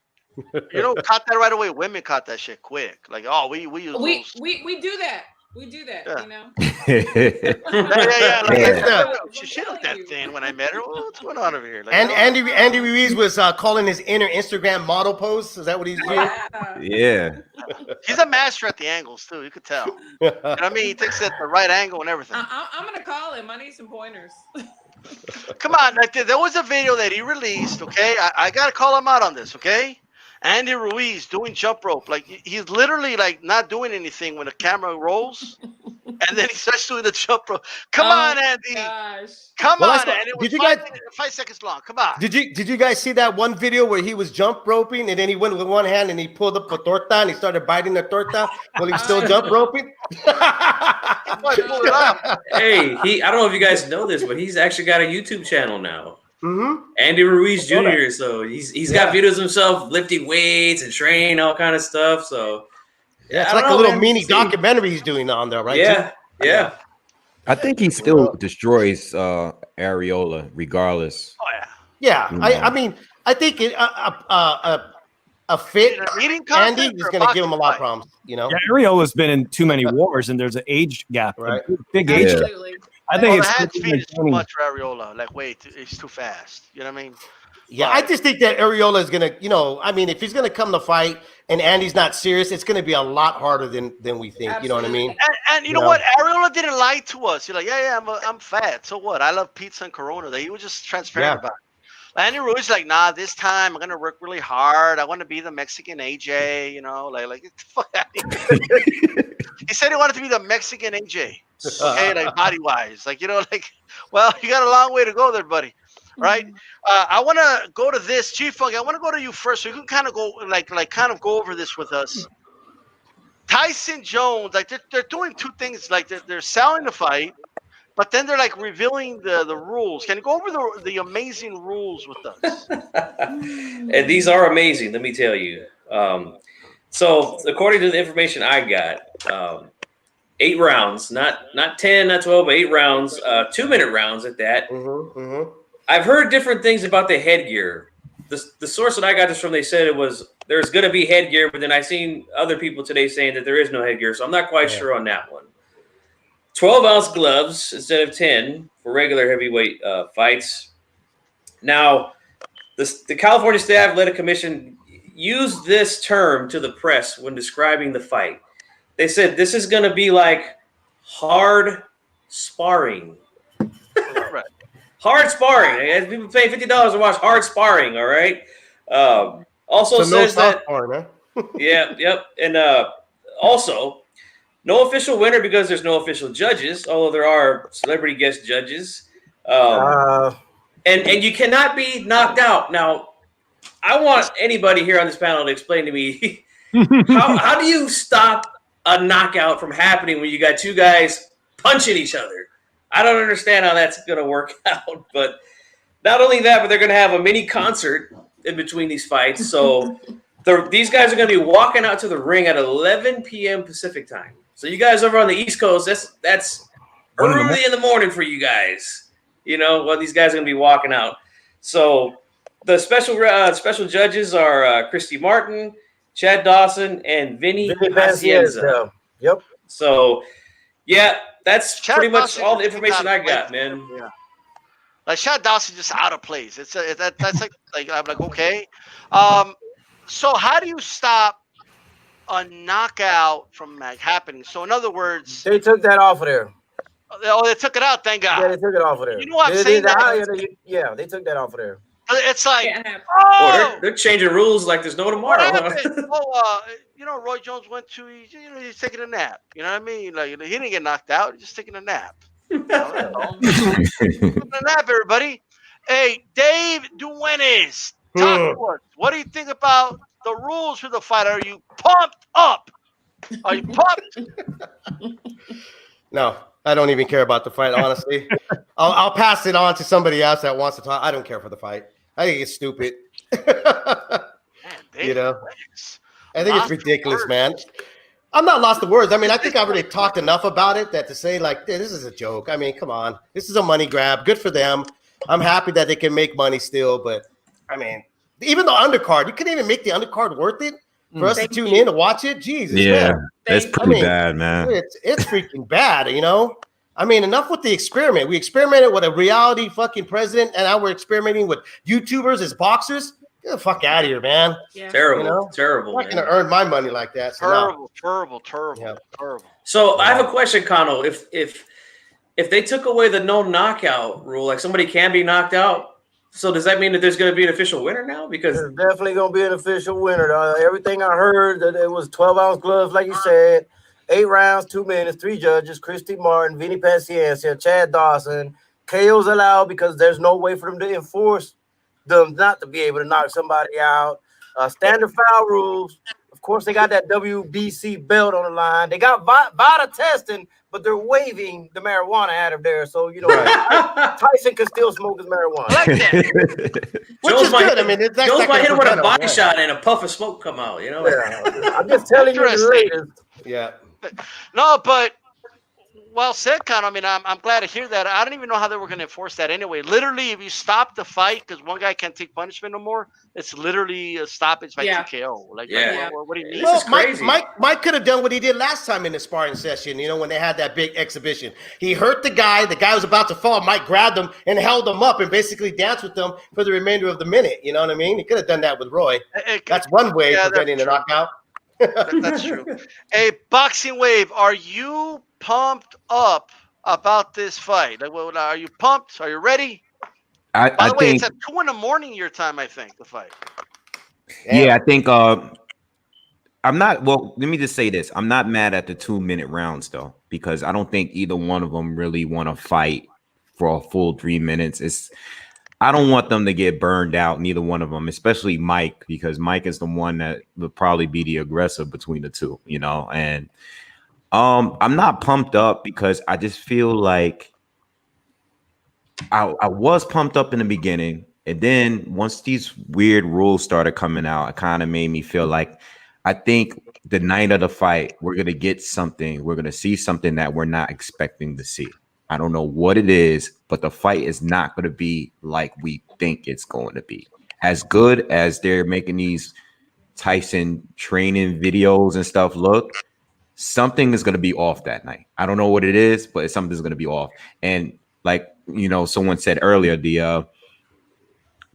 You don't caught that right away. Women caught that shit quick. Like, oh, we use those. We do that. We do that, Yeah. you know. Yeah. Like, Yeah. she looked that thin when I met her. What's going on over here? Like, And no. Andy Ruiz was calling his inner Instagram model pose. Is that what he's doing? Yeah. He's a master at the angles too. You could tell. You know what I mean? He takes it at the right angle and everything. I'm gonna call him. I need some pointers. Come on, like, there was a video that he released. Okay, I gotta call him out on this. Okay, Andy Ruiz doing jump rope. Like he's literally like not doing anything when the camera rolls, and then he starts doing the jump rope. Come on, Andy. Gosh. Come Well, on, and it was did you guys- 5 seconds long. Come on. Did you guys see that one video where he was jump roping and then he went with one hand and he pulled up a torta and he started biting the torta while he was still jump roping? Pull it up. Hey, I don't know if you guys know this, but he's actually got a YouTube channel now. Mm-hmm. Andy Ruiz Jr. So he's got videos of himself lifting weights and training, all kind of stuff. So Yeah, it's I like don't a know, little man. mini documentary he's doing on there, right? Yeah. I think he still destroys Areola regardless. Oh yeah. Yeah, Yeah. I mean, I think a fit Eating Andy content is or going to give him a lot of fight? problems, you know? Yeah, Areola's been in too many wars, and there's an age gap, Right. a big age gap. Absolutely. I Well, think the it's hand speed is too much for Areola. Like, wait, it's too fast. You know what I mean? Yeah, I just think that Areola is going to, you know, I mean, if he's going to come to fight and Andy's not serious, it's going to be a lot harder than we think. You know what I mean? And you know what? Areola didn't lie to us. You're like, yeah, I'm fat. So what? I love pizza and Corona. He was just transparent about it. Andy Ruiz like, nah, this time I'm gonna work really hard. I want to be the Mexican AJ, you know, like get the fuck out of here. He said he wanted to be the Mexican AJ. Okay, like body wise. Like, you know, like, well, you got a long way to go there, buddy. Right? I want to go to this, Chief Funky. I want to go to you first, so you can kind of go kind of go over this with us. Tyson Jones, like they're doing two things. Like they're selling the fight, but then they're like revealing the rules. Can you go over the amazing rules with us? And these are amazing, let me tell you. So according to the information I got, 8 rounds, not 10, not 12, but 8 rounds, 2-minute rounds at that. I've heard different things about the headgear. The source that I got this from, they said it was there's going to be headgear, but then I seen other people today saying that there is no headgear, so I'm not quite sure on that one. 12-ounce gloves instead of 10 for regular heavyweight fights. Now, the California Staff Athletic Commission used this term to the press when describing the fight. They said this is going to be like hard sparring. Right. Hard sparring. People pay $50 to watch hard sparring. All right. Also so says no that. part, huh? Yep. And also, no official winner because there's no official judges, although there are celebrity guest judges. And you cannot be knocked out. Now, I want anybody here on this panel to explain to me how do you stop a knockout from happening when you got two guys punching each other. I don't understand how that's going to work out. But not only that, but they're going to have a mini concert in between these fights. So these guys are going to be walking out to the ring at 11 p.m. Pacific time. So you guys over on the East Coast, that's early in the morning for you guys. You know, well, these guys are going to be walking out. So the special judges are Christy Martin, Chad Dawson, and Vinny Pacienza. Yep. So, yeah, that's Chad pretty much Dawson all the is information I out of got, place. man. Yeah. Like Chad Dawson just out of place. That's like I'm like, okay. So how do you stop a knockout from like happening? So in other words, They took that off of there. oh, they took it out. Thank God. Yeah, they took it off of there. You know what I'm saying? Yeah, they took that off of there. It's like, Can't happen. oh, They're changing rules like there's no what tomorrow. happened? Oh, you know, Roy Jones went to, he's taking a nap. You know what I mean? Like, he didn't get knocked out. He's just taking a nap. You know, taking a nap, everybody. Hey, Dave Duenes, talk to us. What do you think about the rules for the fight? Are you pumped up? Are you pumped? No, I don't even care about the fight, honestly. I'll pass it on to somebody else that wants to talk. I don't care for the fight. I think it's stupid. Man, You know, Duenes. I think it's Lost for ridiculous, words. man. I'm not lost the words. I mean, I think I've already talked enough about it that to say, like, this is a joke. I mean, come on. This is a money grab. Good for them. I'm happy that they can make money still. But, I mean, even the undercard, you couldn't even make the undercard worth it for us to tune in to watch it. Jesus, Yeah, man. that's pretty bad, man. It's freaking bad, you know? I mean, enough with the experiment. We experimented with a reality fucking president, and now we're experimenting with YouTubers as boxers. Get the fuck out of here, man. Yeah. Terrible, You know? terrible. I'm not Man. going to earn my money like that. So no. Terrible. Yeah. Terrible. So I have a question, Kano. If they took away the no knockout rule, like somebody can be knocked out, so does that mean that there's going to be an official winner now? Because There's definitely gonna be an official winner. Everything I heard that it was 12-ounce gloves, like you said, 8 rounds, 2 minutes, 3 judges: Christy Martin, Vinny Pacienza, Chad Dawson. KO's allowed because there's no way for them to enforce them not to be able to knock somebody out. Standard foul rules. Of course, they got that WBC belt on the line. They got VADA testing, but they're waiving the marijuana out of there. So, you know, Tyson can still smoke his marijuana. Which is good. I mean, it's Jones might hit him with a preventable, body yeah. shot and a puff of smoke come out. You know, Yeah. I'm just telling you the Interesting. latest. Yeah. No, but well said, Con. I mean, I'm glad to hear that. I don't even know how they were going to enforce that anyway. Literally, if you stop the fight because one guy can't take punishment no more, it's literally a stoppage by TKO. Like, Yeah. what do you mean? Well, is crazy. Mike could have done what he did last time in the sparring session, you know, when they had that big exhibition. He hurt the guy. The guy was about to fall. Mike grabbed him and held him up and basically danced with them for the remainder of the minute. You know what I mean? He could have done that with Roy. That's one way of preventing a knockout. That's true. Hey, Boxing Wave, are you pumped up about this fight? Like, well, are you pumped? Are you ready? By I the way, think, it's at 2 a.m. your time, I think, the fight. yeah, I think I'm not. Well, let me just say this: I'm not mad at the 2-minute rounds though, because I don't think either one of them really want to fight for a full 3 minutes. I don't want them to get burned out, neither one of them, especially Mike, because Mike is the one that would probably be the aggressor between the two, you know. And I'm not pumped up because I just feel like I was pumped up in the beginning, and then once these weird rules started coming out, it kind of made me feel like I think the night of the fight, we're gonna get something. We're gonna see something that we're not expecting to see. I don't know what it is, but the fight is not going to be like we think it's going to be. As good as they're making these Tyson training videos and stuff look, something is going to be off that night. I don't know what it is, but something's going to be off. And like, you know, someone said earlier, the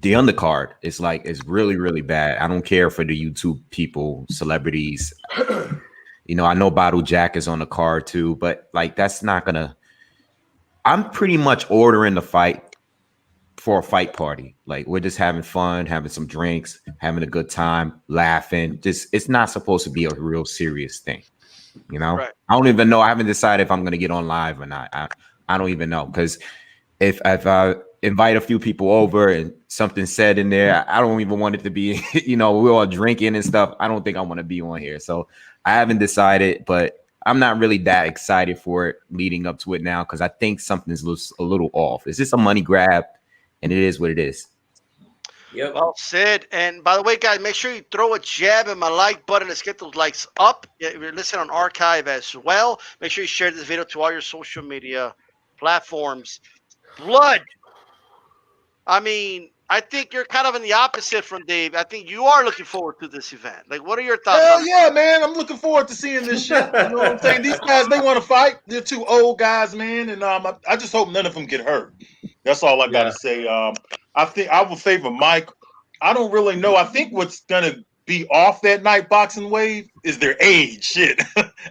undercard is like, it's really, really bad. I don't care for the YouTube people, celebrities. You know, I know Bottle Jack is on the card too, but like, that's not going to, I'm pretty much ordering the fight for a fight party. Like, we're just having fun, having some drinks, having a good time, laughing. Just, it's not supposed to be a real serious thing, you know? Right. I don't even know. I haven't decided if I'm going to get on live or not. I don't even know, because if I invite a few people over and something said in there, I don't even want it to be, you know, we're all drinking and stuff. I don't think I want to be on here. So I haven't decided, but I'm not really that excited for it leading up to it now because I think something's a little off. It's just a money grab, and it is what it is. Yep. Well said. And by the way, guys, make sure you throw a jab in my like button. Let's get those likes up. If you're listening on archive as well, make sure you share this video to all your social media platforms. Blood. I mean, I think you're kind of in the opposite from Dave. I think you are looking forward to this event. Like, what are your thoughts Hell on it? yeah, man. I'm looking forward to seeing this shit. You know what I'm saying? These guys, they want to fight. They're two old guys, man. And I just hope none of them get hurt. That's all I got to say. I think I will favor Mike. I don't really know. I think what's going to be off that night boxing wave is their age. Shit.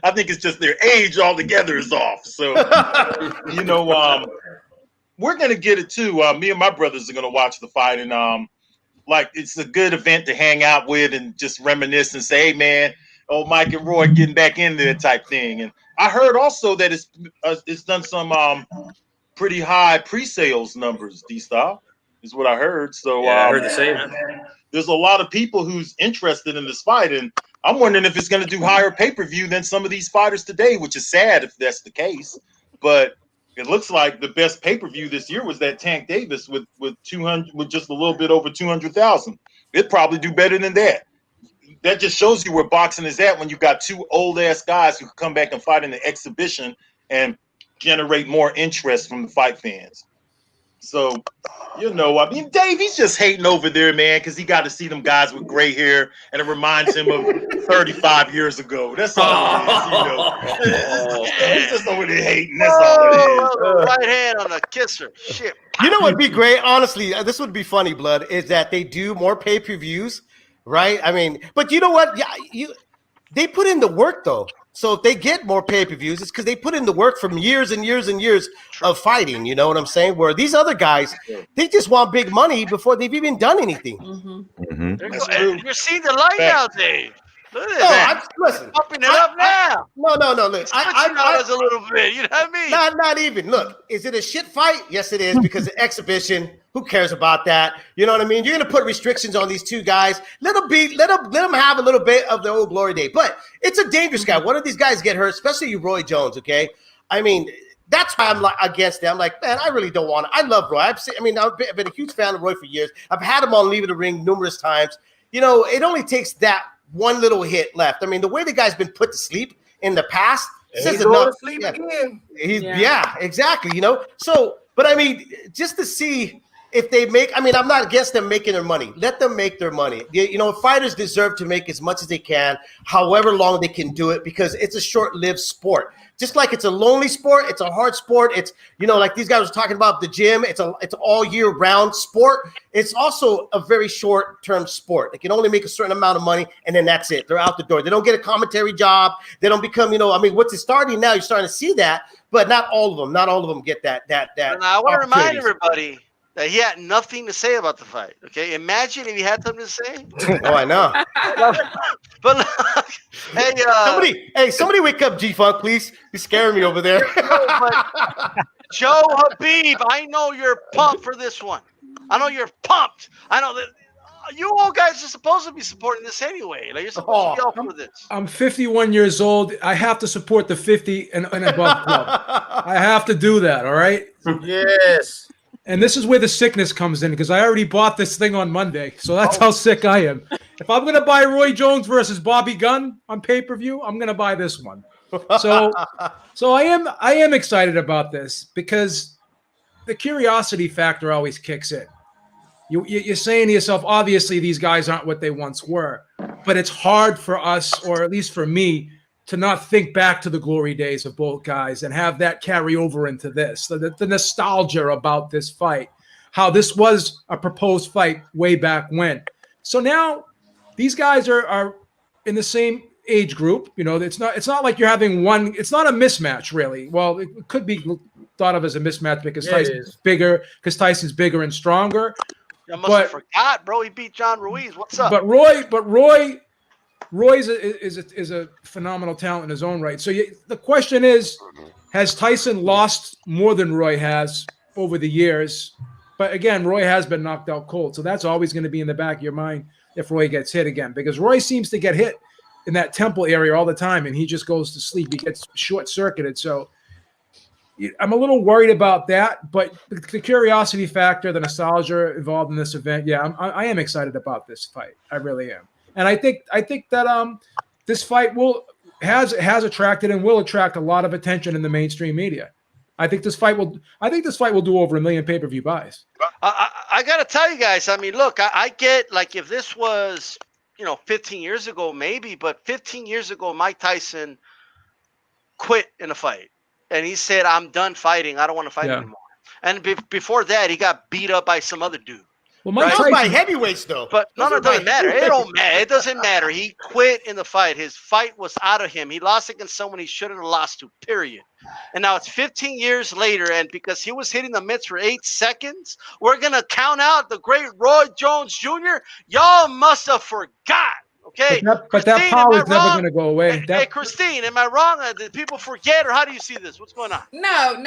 I think it's just their age altogether is off. So, you know, we're going to get it too. Me and my brothers are going to watch the fight. And, like, it's a good event to hang out with and just reminisce and say, hey, man, old Mike and Roy getting back into that type thing. And I heard also that it's done some pretty high pre-sales numbers, D-Style, is what I heard. So Yeah, I heard the same. there's a lot of people who's interested in this fight. And I'm wondering if it's going to do higher pay-per-view than some of these fighters today, which is sad if that's the case. But it looks like the best pay-per-view this year was that Tank Davis with 200, with just a little bit over 200,000. It'd probably do better than that. That just shows you where boxing is at when you got two old-ass guys who can come back and fight in the exhibition and generate more interest from the fight fans. So, you know, I mean, Dave, he's just hating over there, man, because he got to see them guys with gray hair, and it reminds him of 35 years ago. That's all it is, you know. He's just over there hating. That's all it is. Right hand on the kisser. Shit. You know what'd be great? Honestly, this would be funny, Blood, is that they do more pay-per-views, right? I mean, but you know what? Yeah, they put in the work, though. So if they get more pay-per-views, it's because they put in the work from years and years and years of fighting. You know what I'm saying? Where these other guys, they just want big money before they've even done anything. That's true. You're seeing the light now, Dave. Look at that. Listen, Pumping it up now. No. Look, I was a little bit. You know what I mean? Not even. Look, is it a shit fight? Yes, it is, because the exhibition. Who cares about that? You know what I mean? You're gonna put restrictions on these two guys. Let them have a little bit of their old glory day. But it's a dangerous guy. One of these guys get hurt, especially you, Roy Jones. Okay, I mean, that's why I'm like against them. I'm like, man, I really don't want it. I love Roy. I've been a huge fan of Roy for years. I've had him on Leave the Ring numerous times. You know, it only takes that one little hit left. I mean, the way the guy's been put to sleep in the past says enough. Again. Yeah, exactly. You know, so, but I mean, just to see if they make, I mean, I'm not against them making their money. Let them make their money. You know, fighters deserve to make as much as they can, however long they can do it, because it's a short-lived sport. Just like it's a lonely sport, it's a hard sport. It's, you know, like these guys were talking about the gym. It's all year round sport. It's also a very short-term sport. They can only make a certain amount of money, and then that's it. They're out the door. They don't get a commentary job. They don't become, you know, I mean, what's it starting now? You're starting to see that, but not all of them. Not all of them get that. And I want to remind everybody that he had nothing to say about the fight. Okay, imagine if he had something to say. Oh, I know. But hey, somebody wake up G-Funk, please. You're scaring me over there. Joe Habib, I know you're pumped for this one. I know you're pumped. I know that you all guys are supposed to be supporting this anyway. Like, you're supposed to be all for this. I'm 51 years old. I have to support the 50 and above club. I have to do that. All right. Yes. And this is where the sickness comes in, because I already bought this thing on Monday. So that's how sick I am. If I'm going to buy Roy Jones versus Bobby Gunn on pay-per-view, I'm going to buy this one. So I am excited about this, because the curiosity factor always kicks in. You're saying to yourself, obviously these guys aren't what they once were, but it's hard for us, or at least for me, to not think back to the glory days of both guys and have that carry over into this, the nostalgia about this fight, how this was a proposed fight way back when. So now these guys are in the same age group. You know, it's not like you're having one. It's not a mismatch, really. Well, it could be thought of as a mismatch because Tyson's bigger, Tyson's bigger and stronger. I must have forgot, bro. He beat John Ruiz. What's up? But Roy is a phenomenal talent in his own right. So the question is, has Tyson lost more than Roy has over the years? But again, Roy has been knocked out cold. So that's always going to be in the back of your mind if Roy gets hit again, because Roy seems to get hit in that temple area all the time, and he just goes to sleep. He gets short circuited. So I'm a little worried about that, but the curiosity factor, the nostalgia involved in this event, yeah, I am excited about this fight. I really am, and I think that this fight has attracted and will attract a lot of attention in the mainstream media. I think this fight will do over 1 million pay-per-view buys. I got to tell you guys, I mean, look, I get, like, if this was, 15 years ago, maybe, but 15 years ago, Mike Tyson quit in a fight. And he said, I'm done fighting. I don't want to fight anymore. And before that, he got beat up by some other dude. Well, Mike That was by heavyweights, though. But no, it doesn't matter. It don't matter. It doesn't matter. He quit in the fight. His fight was out of him. He lost against someone he shouldn't have lost to, period. And now it's 15 years later, and because he was hitting the mitts for 8 seconds, we're going to count out the great Roy Jones Jr.? Y'all must have forgot. Okay, but that power is never going to go away. Hey, Christine, am I wrong? Did people forget, or how do you see this? What's going on? No.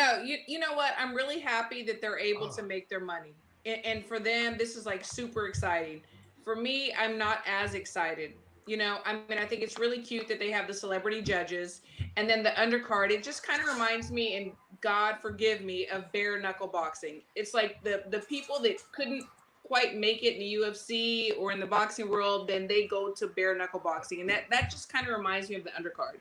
You know what? I'm really happy that they're able to make their money. And for them, this is like super exciting. For me, I'm not as excited. I think it's really cute that they have the celebrity judges, and then the undercard. It just kind of reminds me, and God forgive me, of bare knuckle boxing. It's like the people that couldn't quite make it in the UFC or in the boxing world, then they go to bare knuckle boxing, and that just kind of reminds me of the undercard.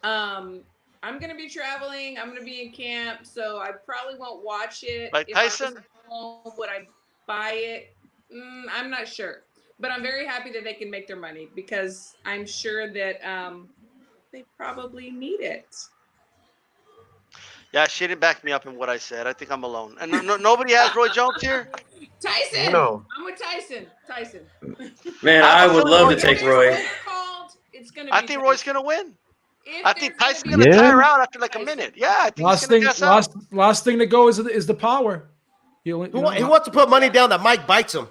I'm gonna be traveling. I'm gonna be in camp, so I probably won't watch it. Like Tyson? Would I buy it? I'm not sure, but I'm very happy that they can make their money because I'm sure that they probably need it. Yeah, she didn't back me up in what I said. I think I'm alone. And nobody has Roy Jones here? Tyson! No. I'm with Tyson. Man, I would love to take Roy. I think Roy's going to win. I think Tyson's going to tire out after like a minute. Yeah, I think he's going to gas out. Last thing to go is the power. He wants to put money down that Mike bites him.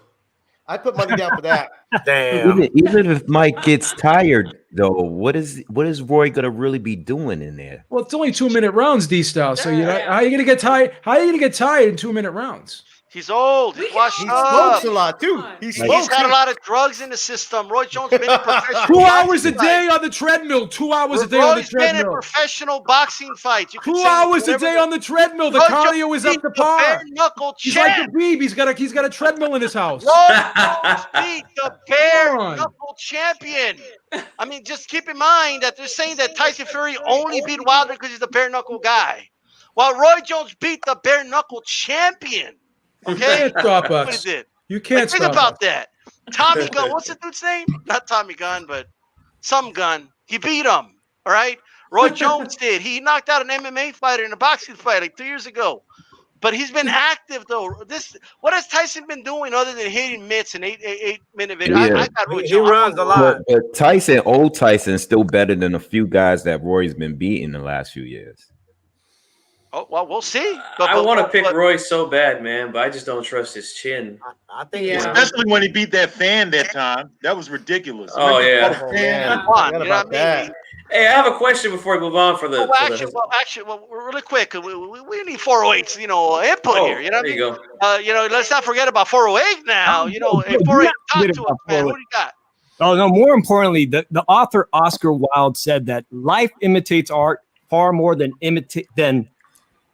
I put money down for that. Damn. Even if Mike gets tired, though, what is Roy gonna really be doing in there? Well, it's only 2-minute rounds, D-style. So how are you gonna get tired? How are you gonna get tired in 2-minute rounds? He's old. He's washed He up. smokes a lot too. He's got a lot of drugs in the system. Roy Jones been in professional 2 hours a boxing day fights. on the treadmill. 2 hours a day on the Roy's been in treadmill. professional boxing fights. You could 2 say hours a whatever day on the treadmill. The Roy cardio Jones is up beat to the par. bare knuckle He's like champ. the Beeb. He's got a treadmill in his house. Roy Jones beat the bare Come on. knuckle champion. I mean, just keep in mind that they're saying that Tyson Fury only beat Wilder because he's the bare knuckle guy, while Roy Jones beat the bare knuckle champion. You Okay, can't stop that's what us. he did. You can't Think stop about us. that. Tommy Gunn. What's the dude's name? Not Tommy Gunn, but some Gunn. He beat him. All right. Roy Jones did. He knocked out an MMA fighter in a boxing fight like 2 years ago. But he's been active though. What has Tyson been doing other than hitting mitts and 8-minute video? Yeah. I got Roy He Jones. runs a lot. But Tyson, old Tyson, is still better than a few guys that Roy's been beating the last few years. Oh, well, we'll see. I want to pick Roy so bad, man, but I just don't trust his chin. I think Especially when he beat that fan that time. That was ridiculous. Oh, Remember yeah. the fan? man. Come on, Forgot you know about what I mean? that. Hey, I have a question before we move on for the. Well, really quick. We need 408's, input here. You know what I there mean? you go. Let's not forget about 408 now. Hey, 408, talk to us, man. What do you got? Oh no! More importantly, the author Oscar Wilde said that life imitates art far more than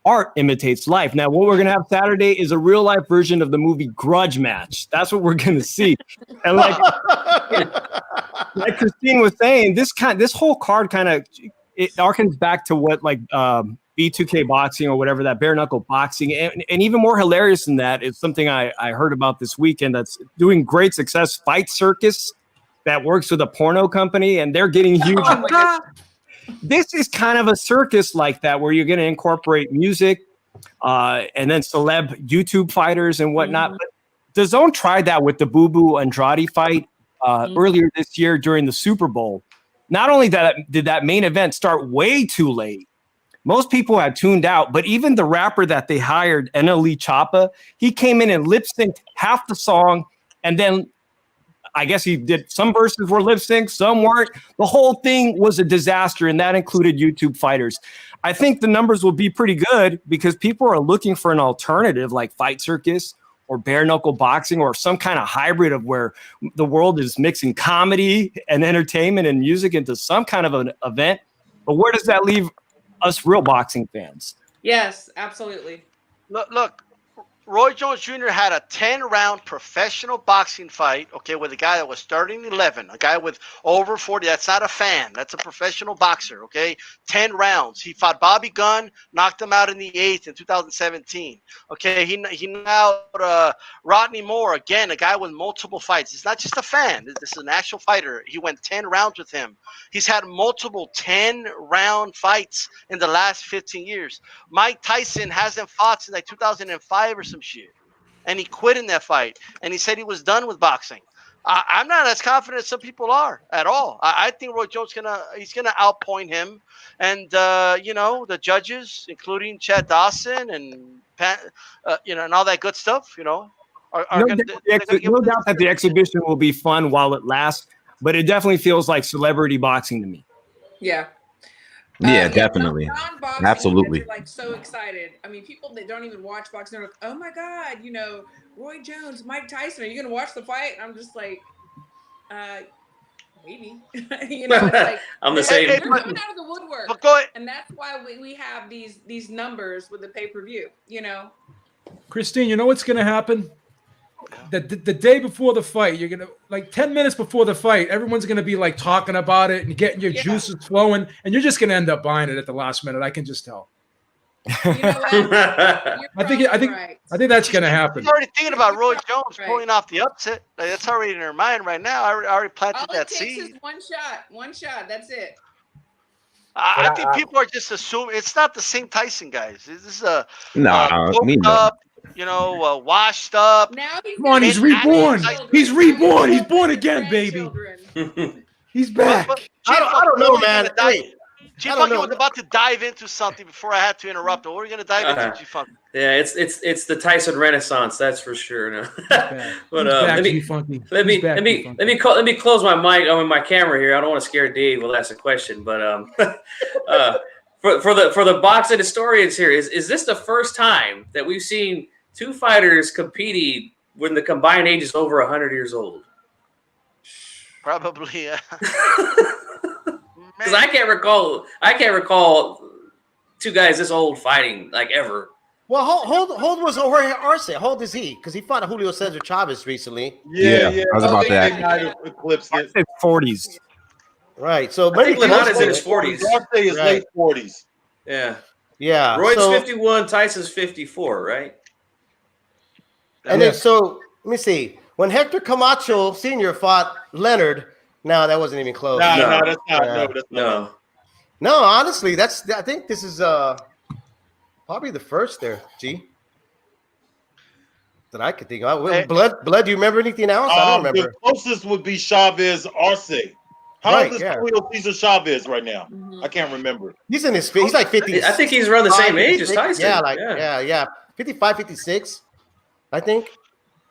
art imitates life. Now, what we're gonna have Saturday is a real life version of the movie Grudge Match. That's what we're gonna see. And like Christine was saying, this whole card kind of it harkens back to what like B2K boxing or whatever, that bare knuckle boxing, and even more hilarious than that is something I heard about this weekend that's doing great success. Fight Circus, that works with a porno company, and they're getting huge. This is kind of a circus like that, where you're going to incorporate music and then celeb YouTube fighters and whatnot. But DAZN tried that with the Boo Boo Andrade fight earlier this year during the Super Bowl. Not only did that main event start way too late, most people had tuned out, but even the rapper that they hired, NLE Choppa, he came in and lip synced half the song, and then I guess he did some verses were lip synced, some weren't. The whole thing was a disaster, and that included YouTube fighters. I think the numbers will be pretty good because people are looking for an alternative like Fight Circus or bare knuckle boxing or some kind of hybrid of where the world is mixing comedy and entertainment and music into some kind of an event. But where does that leave us real boxing fans? Yes, absolutely. Look, Roy Jones Jr. had a 10-round professional boxing fight, okay, with a guy that was 30-11, a guy with over 40. That's not a fan. That's a professional boxer, okay? 10 rounds. He fought Bobby Gunn, knocked him out in the 8th in 2017. Okay, he knocked out Rodney Moore, again, a guy with multiple fights. He's not just a fan. This is an actual fighter. He went 10 rounds with him. He's had multiple 10-round fights in the last 15 years. Mike Tyson hasn't fought since like 2005 or some shit, and he quit in that fight, and he said he was done with boxing. I'm not as confident as some people are at all. I think Roy Jones he's gonna outpoint him, and the judges, including Chad Dawson and Pat, and all that good stuff, are No gonna, doubt that the exhibition will be fun while it lasts, but it definitely feels like celebrity boxing to me. Yeah. Yeah, definitely. Non-boxing Absolutely. fans are, like, so excited. I mean, people that don't even watch boxing, they're like, "Oh my God, Roy Jones, Mike Tyson, are you gonna watch the fight?" And I'm just like, maybe. It's like I'm the same. they're coming out of the woodwork, But go ahead. and that's why we have these numbers with the pay-per-view. Christine, you know what's going to happen? The day before the fight, you're going to, like 10 minutes before the fight, everyone's going to be like talking about it and getting your juices flowing, and you're just going to end up buying it at the last minute. I can just tell. You know what? I think that's going to happen. She's already thinking about Roy Jones pulling off the upset. Like, that's already in her mind right now. I already planted All that it takes seed. is one shot. That's it. I think people are just assuming it's not the same Tyson, guys. This is a me coked up, washed up. Now Come on, he's reborn. He's reborn. He's born again, baby. He's back. I don't know, man. G-Funky was about to dive into something before I had to interrupt him. What are we going to dive into, G-Funky? Yeah, it's the Tyson Renaissance, that's for sure. No. But let me close my mic. My camera here. I don't want to scare Dave. We'll ask a question, but for the boxing historians here, is this the first time that we've seen two fighters competing when the combined age is over 100 years old? Probably. Because I can't recall two guys this old fighting like ever. Well, hold was Jorge Arce. How old is he? Because he fought Julio Cesar Chavez recently. Yeah. I was about that. I'd say 40s. Right. So I think Linares in his 40s. Arce is late 40s. Yeah. Yeah. Roy's 51, Tyson's 54, right? And then so let me see. When Hector Camacho Sr. fought Leonard, no, that wasn't even close. No, that's not. No. No, honestly, I think this is probably the first there, G. That I could think of. Hey. Blood, do you remember anything else? I don't remember. The closest would be Chavez Arce. How old is Julio Cesar Chavez right now? I can't remember. He's in his he's like 50. I think he's around the same age as Tyson. Yeah. 55, 56, I think.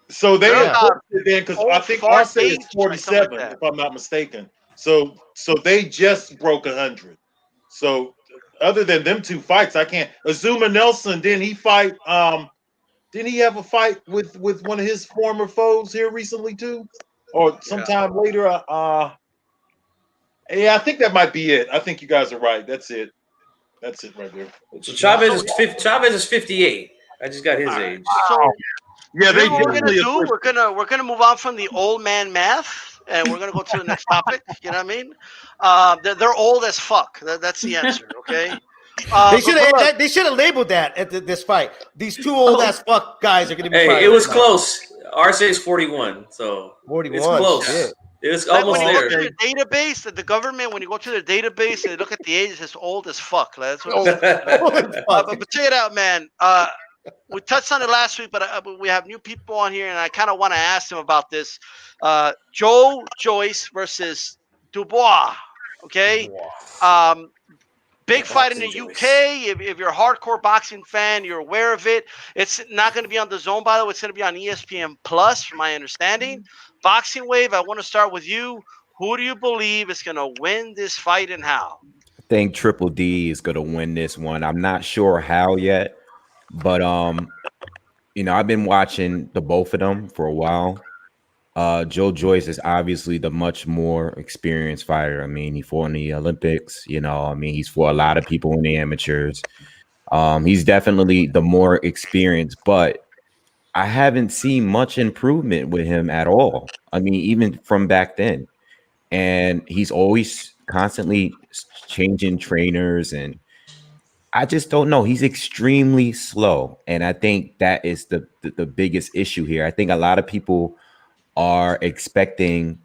So they then because I think Arce is 47, if I'm not mistaken. So they just broke 100. So other than them two fights, I can't. Azuma Nelson, didn't he fight? Didn't he have a fight with one of his former foes here recently too, or sometime later? Yeah, I think that might be it. I think you guys are right. That's it. That's it right there. So Chavez is 58. I just got his age. So, yeah, what we're gonna do? We're gonna move on from the old man math, and we're gonna go to the next topic. You know what I mean? They're old as fuck. That's the answer. Okay. They should have labeled that at this fight. These two old ass fuck guys are gonna be. Hey, it was close. Arce is 41, so 41. It's close. Yeah. It's almost when you there. go to the database, the government, when you go to their database and they look at the age, it's old as fuck. That's what but check it out, man. We touched on it last week, but we have new people on here, and I kind of want to ask them about this. Joe Joyce versus Dubois. Okay. Big fight in the UK. If you're a hardcore boxing fan, you're aware of it. It's not going to be on the Zone, by the way. It's going to be on ESPN Plus, from my understanding. Boxing Wave, I want to start with you. Who do you believe is going to win this fight and how? I think Triple D is going to win this one. I'm not sure how yet, but I've been watching the both of them for a while. Joe Joyce is obviously the much more experienced fighter. I mean, he fought in the Olympics. He's fought a lot of people in the amateurs. He's definitely the more experienced, but I haven't seen much improvement with him at all. I mean, even from back then. And he's always constantly changing trainers, and I just don't know. He's extremely slow, and I think that is the biggest issue here. I think a lot of people are expecting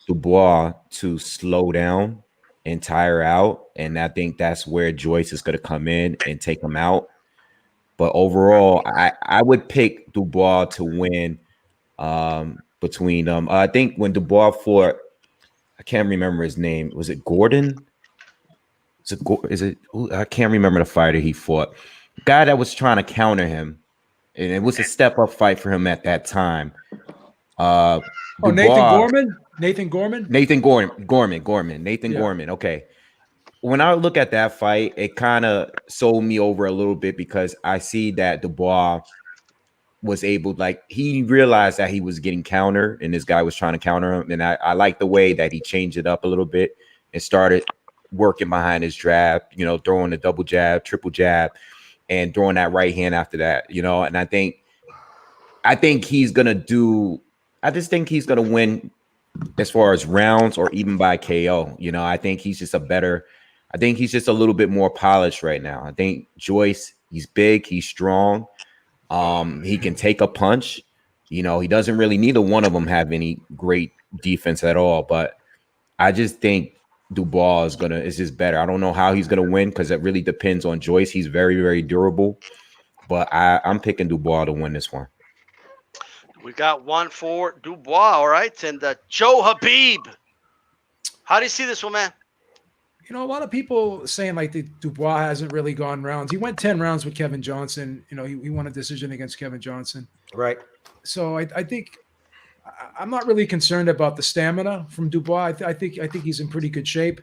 Dubois to slow down and tire out, and I think that's where Joyce is going to come in and take him out. But overall, I would pick Dubois to win between them. I think when Dubois fought, I can't remember his name. Was it Gordon? I can't remember the fighter he fought. The guy that was trying to counter him, and it was a step up fight for him at that time. Nathan Gorman. Nathan Gorman. Okay. When I look at that fight, it kind of sold me over a little bit because I see that Dubois was able, he realized that he was getting countered and this guy was trying to counter him. And I like the way that he changed it up a little bit and started working behind his jab, throwing the double jab, triple jab, and throwing that right hand after that, and I think he's going to win as far as rounds or even by KO. I think he's just a little bit more polished right now. I think Joyce, he's big, he's strong. He can take a punch. He doesn't really, neither one of them have any great defense at all, but I just think Dubois is just better. I don't know how he's gonna win because it really depends on Joyce. He's very, very durable, but I'm picking Dubois to win this one. We got one for Dubois, all right, and Joe Habib. How do you see this one, man? A lot of people saying Dubois hasn't really gone rounds. He went 10 rounds with Kevin Johnson. He won a decision against Kevin Johnson. Right. So I think I'm not really concerned about the stamina from Dubois. I think he's in pretty good shape.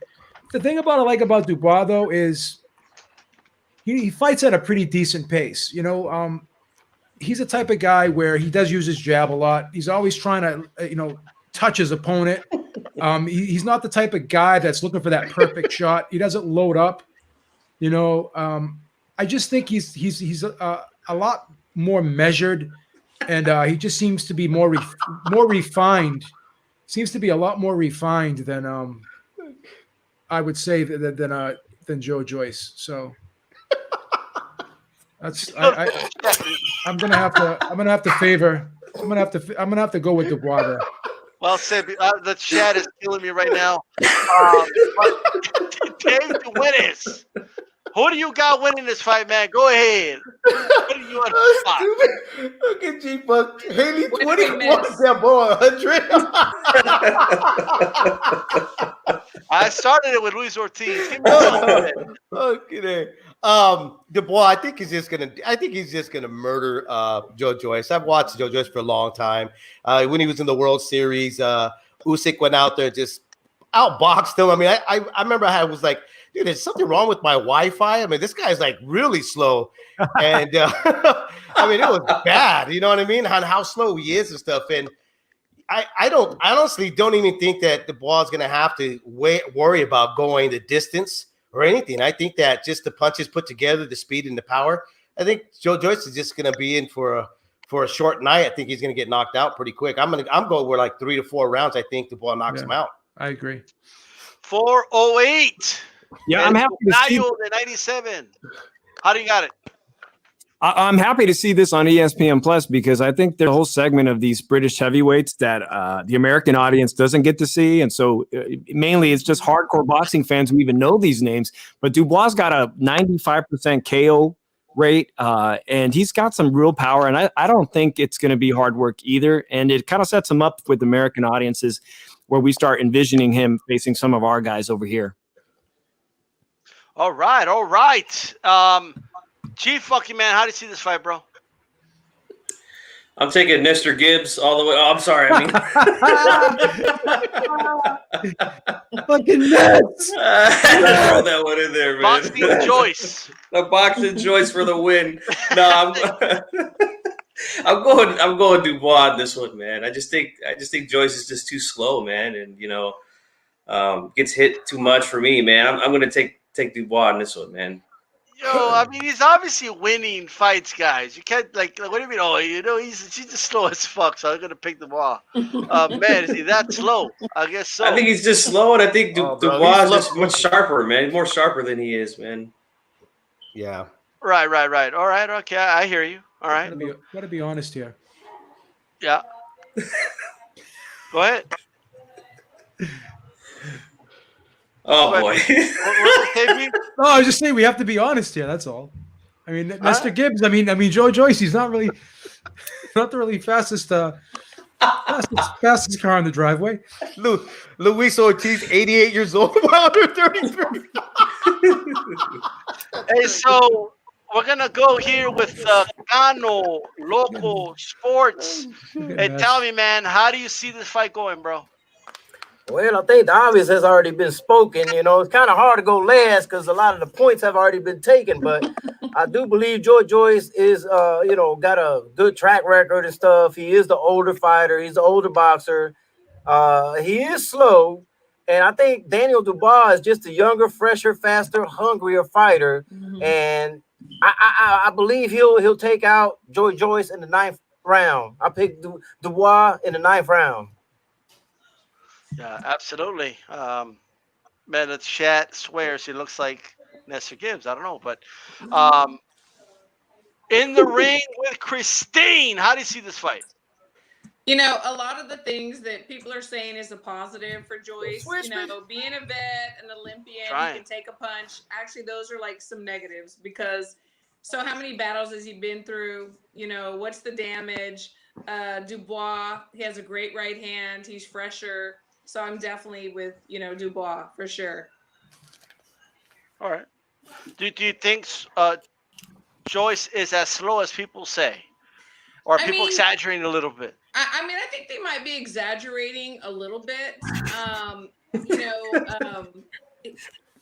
The thing about Dubois though is he fights at a pretty decent pace. He's the type of guy where he does use his jab a lot. He's always trying to touch his opponent. He's not the type of guy that's looking for that perfect shot. He doesn't load up. I just think he's a lot more measured, and he just seems to be more refined. Seems to be a lot more refined than I would say than Joe Joyce. So that's I'm gonna have to go with Dubois there. Well said. The chat is killing me right now. Dave Duenas, who do you got winning this fight, man? Go ahead. What are you on the spot? Look at G-Buck. Haley 21, that boy 100. I started it with Luis Ortiz. Give me something. Okay. Dubois, I think he's just gonna murder Joe Joyce. I've watched Joe Joyce for a long time. When he was in the World Series, Usyk went out there and just outboxed him. I mean, I remember I was like, dude, there's something wrong with my Wi-Fi. I mean, this guy's really slow, and I mean, it was bad. You know what I mean? On how slow he is and stuff. And I honestly don't even think that Dubois is gonna have to worry about going the distance or anything. I think that just the punches put together, the speed and the power. I think Joe Joyce is just going to be in for a short night. I think he's going to get knocked out pretty quick. I'm going with 3 to 4 rounds. I think Dubois knocks him out. I agree. 408. Yeah, I'm happy to see. 97. How do you got it? I'm happy to see this on ESPN Plus because I think there's a whole segment of these British heavyweights that the American audience doesn't get to see. And so mainly it's just hardcore boxing fans who even know these names. But Dubois got a 95% KO rate and he's got some real power. And I don't think it's going to be hard work either. And it kind of sets him up with American audiences where we start envisioning him facing some of our guys over here. All right. Chief Funky Man, how do you see this fight, bro? I'm taking Mr. Gibbs all the way. Oh, I'm sorry. I mean, fucking nuts. Throw that one in there, man. Boxing Joyce. The boxing Joyce for the win. No, I'm going Dubois on this one, man. I just think Joyce is just too slow, man, and gets hit too much for me, man. I'm going to take Dubois on this one, man. Yo, I mean, he's obviously winning fights, guys. You can't what do you mean? Oh, she's just slow as fuck. So I'm gonna pick the ball. Man, is he that slow? I guess so. I think he's just slow, and I think bro, Dubois is he's just much sharper, man. He's more sharper than he is, man. Yeah. Right. All right. Okay, I hear you. All right. Gotta be honest here. Yeah. Go ahead. Oh boy. No, I was just saying we have to be honest here. That's all. I mean, Mr. Gibbs. I mean, Joe Joyce. He's not the really fastest car in the driveway. Luis Ortiz, 88 years old, under 33. Hey, so we're gonna go here with Cano Local Sports. Hey, tell me, man, how do you see this fight going, bro? Well, I think the obvious has already been spoken. It's kind of hard to go last because a lot of the points have already been taken. But I do believe Joe Joyce is, got a good track record and stuff. He is the older fighter. He's the older boxer. He is slow. And I think Daniel Dubois is just a younger, fresher, faster, hungrier fighter. Mm-hmm. And I believe he'll take out Joe Joyce in the 9th round. I picked Dubois in the 9th round. Yeah, absolutely. Man, the chat swears he looks like Nestor Gibbs. I don't know, but in the ring with Christine, how do you see this fight? A lot of the things that people are saying is a positive for Joyce. Being a vet, an Olympian, he can take a punch. Actually, those are like some negatives because. So how many battles has he been through? What's the damage? Dubois, he has a great right hand. He's fresher. So I'm definitely with, Dubois for sure. All right. Do you think Joyce is as slow as people say? Or are people exaggerating a little bit? I think they might be exaggerating a little bit.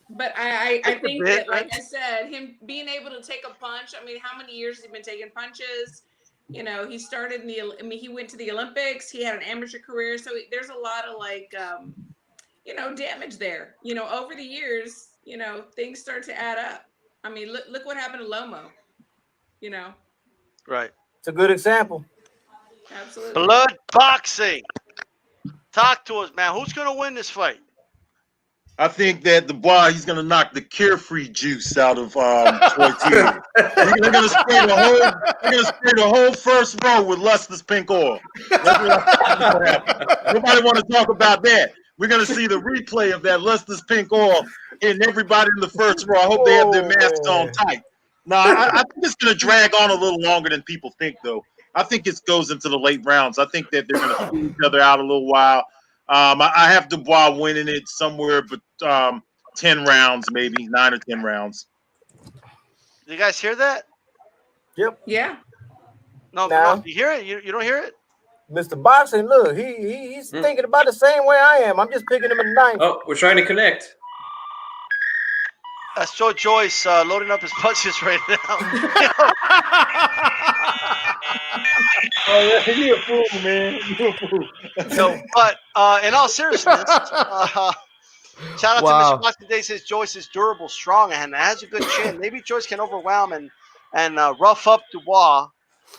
But I think that, like I said, him being able to take a punch. I mean, how many years has he been taking punches? He started he went to the Olympics. He had an amateur career. So there's a lot of damage there. Over the years, things start to add up. I mean, look what happened to Lomo, Right. It's a good example. Absolutely. Blood boxing. Talk to us, man. Who's going to win this fight? I think that Dubois, he's going to knock the carefree juice out of Ortiz. They're going to spray the whole first row with lustrous pink oil. Nobody want to talk about that. We're going to see the replay of that lustrous pink oil in everybody in the first row. I hope they have their masks on tight. No, I think it's going to drag on a little longer than people think, though. I think it goes into the late rounds. I think that they're going to fool each other out a little while. I have Dubois winning it somewhere but 10 rounds, maybe 9 or 10 rounds. You guys hear that? Yep. Yeah. No, you hear it? You don't hear it? Mr. Boxing, look, he's thinking about the same way I am. I'm just picking him in the 9th. Oh, we're trying to connect. That's Joe Joyce loading up his punches right now. Oh, yeah, you a fool, man. You a fool. No, but in all seriousness, shout out to Mr. Boxing Day says Joyce is durable, strong, and has a good chin. Maybe Joyce can overwhelm and rough up Dubois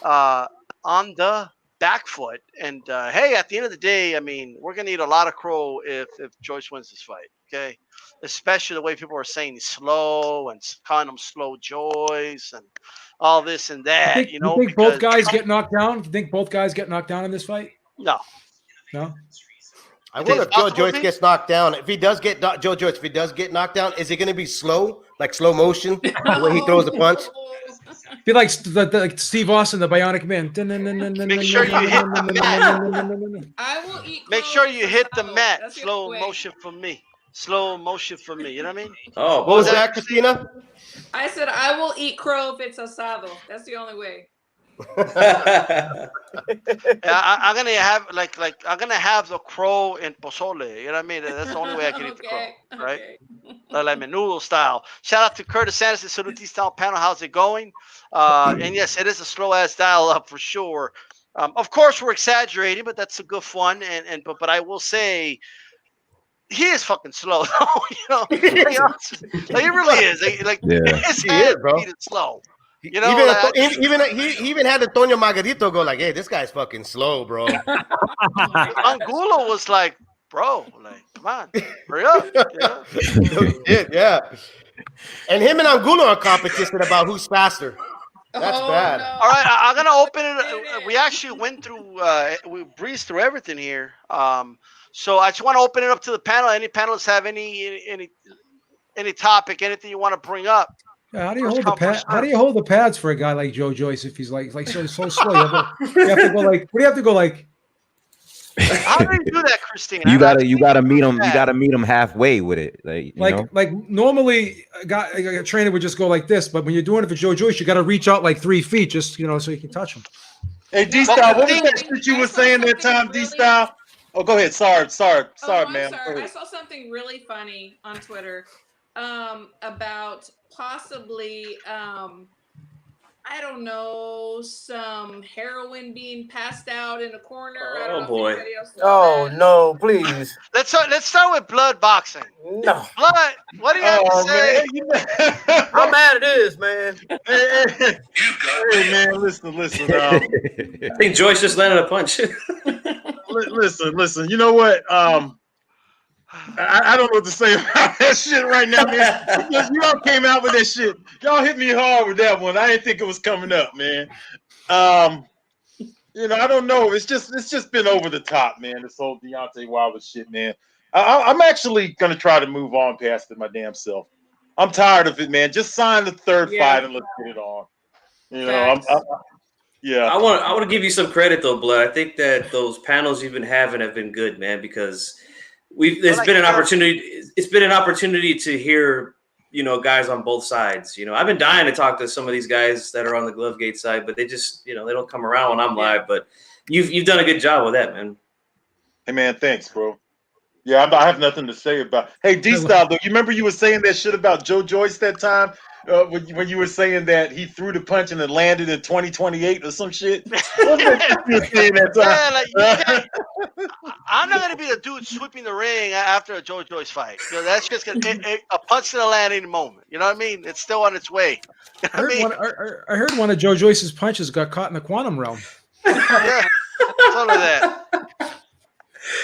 on the back foot. And hey, at the end of the day, I mean, we're gonna eat a lot of crow if Joyce wins this fight. Okay. Especially the way people are saying he's slow and calling him slow Joyce and all this and that. You think both guys get knocked down? Do you think both guys get knocked down in this fight? No. I wonder if Joe Joyce gets knocked down. If he does get knocked down, is it going to be slow, like slow motion, the way he throws the punch? Be like Steve Austin, the Bionic Man. Make sure you hit the mat. I will eat. Make sure you hit the mat. Slow motion for me. Slow motion for me. You know what I mean? Oh, what was that, Christina? I said I will eat crow if it's asado. That's the only way. I'm gonna have I'm gonna have the crow in pozole. You know what I mean? That's the only way I can eat the crow, right? Like menudo style. Shout out to Curtis Sanderson, Salute Style Panel. How's it going? And yes, it is a slow ass dial up for sure. Of course, we're exaggerating, but that's a good fun. But I will say, he is fucking slow. You know, like, he really is. His hands beat it slow. You know, he even had Antonio Margarito go like, "Hey, this guy's fucking slow, bro." Angulo was like, "Bro, like, come on, hurry up." Yeah. And him and Angulo are competition about who's faster. That's bad. No. All right, I'm gonna open it. We actually went through, we breezed through everything here. So I just want to open it up to the panel. Any panelists have any topic, anything you want to bring up? Yeah, how do you hold the pad? How do you hold the pads for a guy like Joe Joyce if he's like so slow? You have to go like. What do you have to go like? How do you do that, Christine? You gotta meet him. You gotta meet him halfway with it. Like normally a trainer would just go like this, but when you're doing it for Joe Joyce, you got to reach out like 3 feet, just so you can touch him. Hey, D-Style, what was that shit you were saying that time, D-Style? Oh, go ahead. Sorry, I'm ma'am. sorry. I saw something really funny on Twitter about possibly I don't know, some heroin being passed out in a corner. I don't know boy. if anybody else saw that. No, please. Let's start with blood boxing. No. Blood. What do you have to say? How bad it is, man. Hey, man, listen. I think Joyce just landed a punch. Listen. You know what? I don't know what to say about that shit right now, man. Because y'all came out with that shit. Y'all hit me hard with that one. I didn't think it was coming up, man. I don't know. It's just been over the top, man. This whole Deontay Wilder shit, man. I'm actually gonna try to move on past it my damn self. I'm tired of it, man. Just sign the third fight and let's get it on. Yeah. I want to give you some credit though, Blood. I think that those panels you've been having have been good, man, because it's been an opportunity. It's been an opportunity to hear, guys on both sides. I've been dying to talk to some of these guys that are on the Glovegate side, but they just, they don't come around when I'm live. But you've done a good job with that, man. Hey, man, thanks, bro. Yeah, I have nothing to say about. Hey, D-Style, though, you remember you were saying that shit about Joe Joyce that time? When you were saying that he threw the punch and it landed in 2028 or some shit? What was that you were saying that time? I'm not gonna be the dude sweeping the ring after a Joe Joyce fight. That's just a punch to the land any moment. You know what I mean? It's still on its way. I heard one of Joe Joyce's punches got caught in the quantum realm. Yeah, totally that.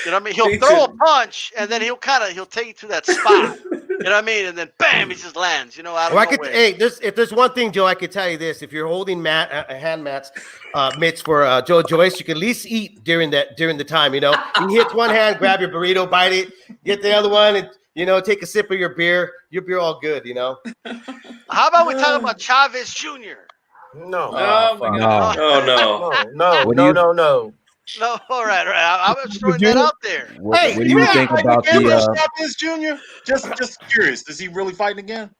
You know what I mean? He'll throw a punch and then he'll take you to that spot. You know what I mean? And then bam, he just lands. Out of nowhere. If there's one thing, Joe, I could tell you this: if you're holding hand mitts for Joe Joyce, you can at least eat during the time. You hit one hand, grab your burrito, bite it, get the other one, and take a sip of your beer. Your beer all good. How about we talk about Chavez Jr.? No. Oh my God. No. No, all right. I was throwing that out there. What do you think about Chavez Jr.? Just curious. Is he really fighting again?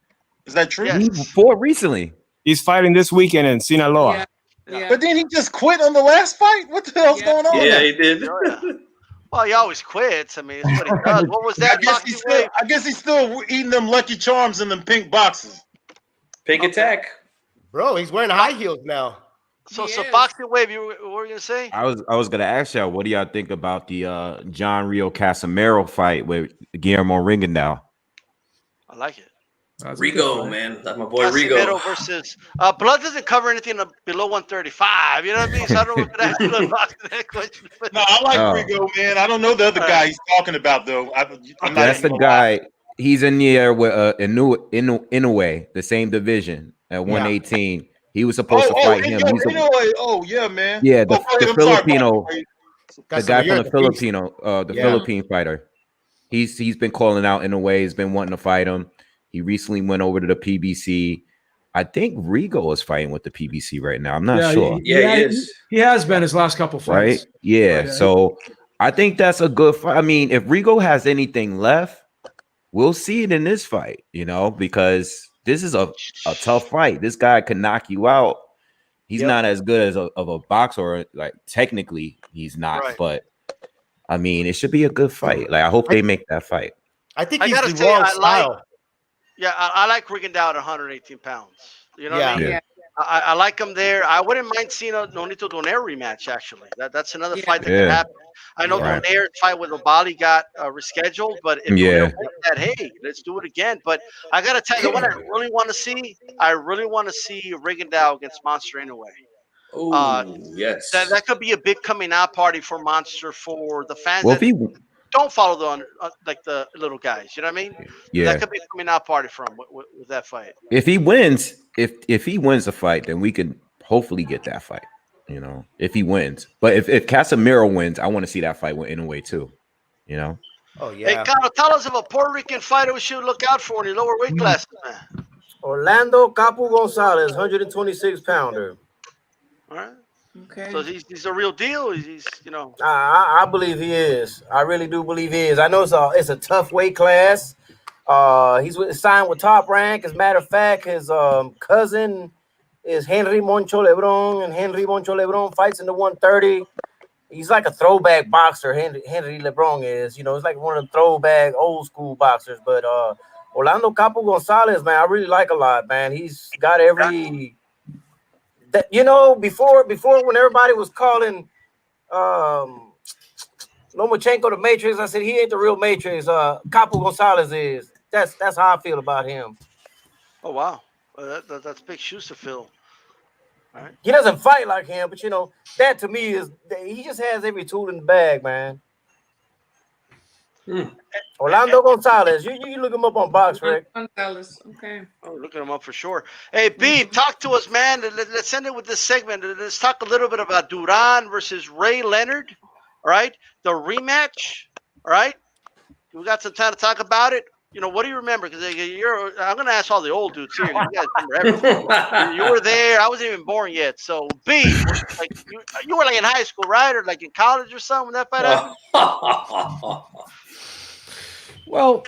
Is that true? Yes. He fought recently. He's fighting this weekend in Sinaloa. Yeah. But then he just quit on the last fight? What the hell's going on? Yeah, he did. Oh, yeah. Well, he always quits. I mean, that's what he does. What was that? I guess he's still eating them Lucky Charms in them pink boxes. Pink attack. Bro, he's wearing high heels now. So boxing wave. What were you gonna say? I was gonna ask y'all, what do y'all think about the John Rio Casimiro fight with Guillermo Rigondeaux? I like it. Rigo, man. That's my boy Casimiro Rigo. versus Blood doesn't cover anything below 135. You know what I mean? So I don't know if that's Blood boxing that question. No, I like Rigo, man. I don't know the other guy he's talking about though. That's the guy. He's in the air with Inoue, the same division at 118. He was supposed to fight him. Yeah, man. Yeah, the Filipino, the guy from the Yeah. Philippine fighter. He's been calling out in a way. He's been wanting to fight him. He recently went over to the PBC. I think Rigo is fighting with the PBC right now. I'm not sure. He is. He has been his last couple fights. Right? Yeah. So I think that's a good fight. I mean, if Rigo has anything left, we'll see it in this fight, because this is a tough fight. This guy can knock you out He's not as good as of a boxer. Like technically, he's not. Right. But I mean, it should be a good fight. Like I hope they make that fight. I think I he's gotta the say, wrong I style. like. Yeah, I like Rigondeaux at 118 pounds. You know what I mean? Yeah. I like him there. I wouldn't mind seeing a Nonito Donaire rematch. Actually, that's another fight that could Yeah. happen. I know Right. Donaire's fight with Obali got rescheduled, but if Yeah. Donaire wins that, hey, let's do it again. But I gotta tell you, the one I really want to see, Rigondeaux against Monster Inoue. Oh, yes. That could be a big coming out party for Monster, for the fans Well, if that he, don't follow like the little guys. You know what I mean? yeah, That could be a coming out party for him with that fight. if he wins, if he wins the fight, then we could hopefully get that fight. You know, if he wins. But if Casemiro wins, I want to see that fight in a way too. You know. Oh Hey, yeah. Carlos, tell us of a Puerto Rican fighter we should look out for in the lower weight classes, man. Orlando Capu Gonzalez, 126 pounder. All right. Okay. So he's a real deal. He's you know. I believe he is. I really do believe he is. I know it's a tough weight class. He's signed with Top Rank. As a matter of fact, his cousin is Henry Moncho Lebron, and Henry Moncho Lebron fights in the 130. He's like a throwback boxer. Henry Lebron is. You know, it's like one of the throwback old school boxers. But Orlando Capu Gonzalez, man, I really like a lot, man. He's got every. That, you know, before when everybody was calling Lomachenko the Matrix, I said he ain't the real Matrix. Capu Gonzalez is. That's how I feel about him. Oh wow, that's big shoes to fill. All right. He doesn't fight like him, but you know that to me is he just has every tool in the bag, man. Orlando Gonzalez, you look him up on Box, Rick. Gonzalez. Okay. Oh, looking him up for sure. Hey, B, talk to us, man. Let's end it with this segment. Let's talk a little bit about Duran versus Ray Leonard. All right, the rematch. All right, we got some time to talk about it. You know, what do you remember? Because I'm going to ask all the old dudes here. You guys remember everything. You were there. I wasn't even born yet. So, B, like you were like in high school, right, or like in college or something when that fight happened. Well,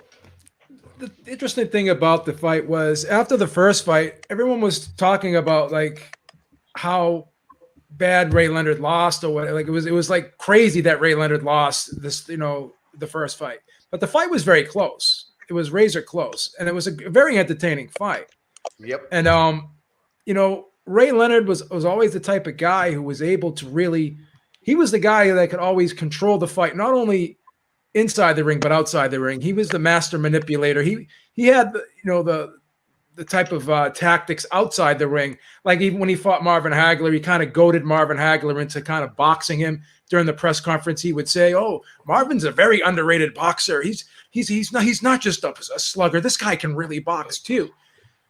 the interesting thing about the fight was after the first fight, everyone was talking about like how bad Ray Leonard lost or what. Like it was like crazy that Ray Leonard lost this, you know, the first fight. But the fight was very close. It was razor close, and it was a very entertaining fight. Yep. And you know, Ray Leonard was always the type of guy who was able to really. He was the guy that could always control the fight, not only inside the ring but outside the ring. He was the master manipulator. He had the type of tactics outside the ring. Like even when he fought Marvin Hagler, he kind of goaded Marvin Hagler into kind of boxing him. During the press conference, he would say, "Oh, Marvin's a very underrated boxer. He's not just a slugger. This guy can really box too."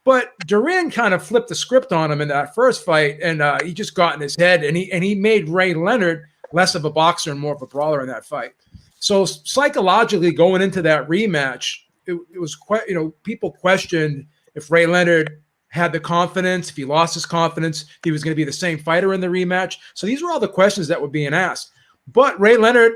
But Duran kind of flipped the script on him in that first fight, and he just got in his head, and he made Ray Leonard less of a boxer and more of a brawler in that fight. So psychologically, going into that rematch, it was quite, you know, people questioned if Ray Leonard had the confidence, if he lost his confidence, he was going to be the same fighter in the rematch. So these were all the questions that were being asked. But Ray Leonard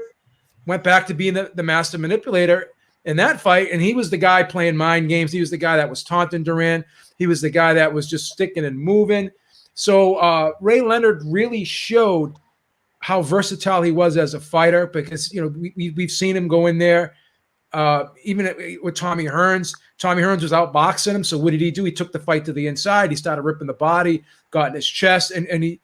went back to being the master manipulator in that fight, and he was the guy playing mind games. He was the guy that was taunting Duran. He was the guy that was just sticking and moving. So Ray Leonard really showed how versatile he was as a fighter, because, you know, we've seen him go in there. Even with Tommy Hearns. Tommy Hearns was outboxing him. So what did he do? He took the fight to the inside. He started ripping the body, got in his chest, and he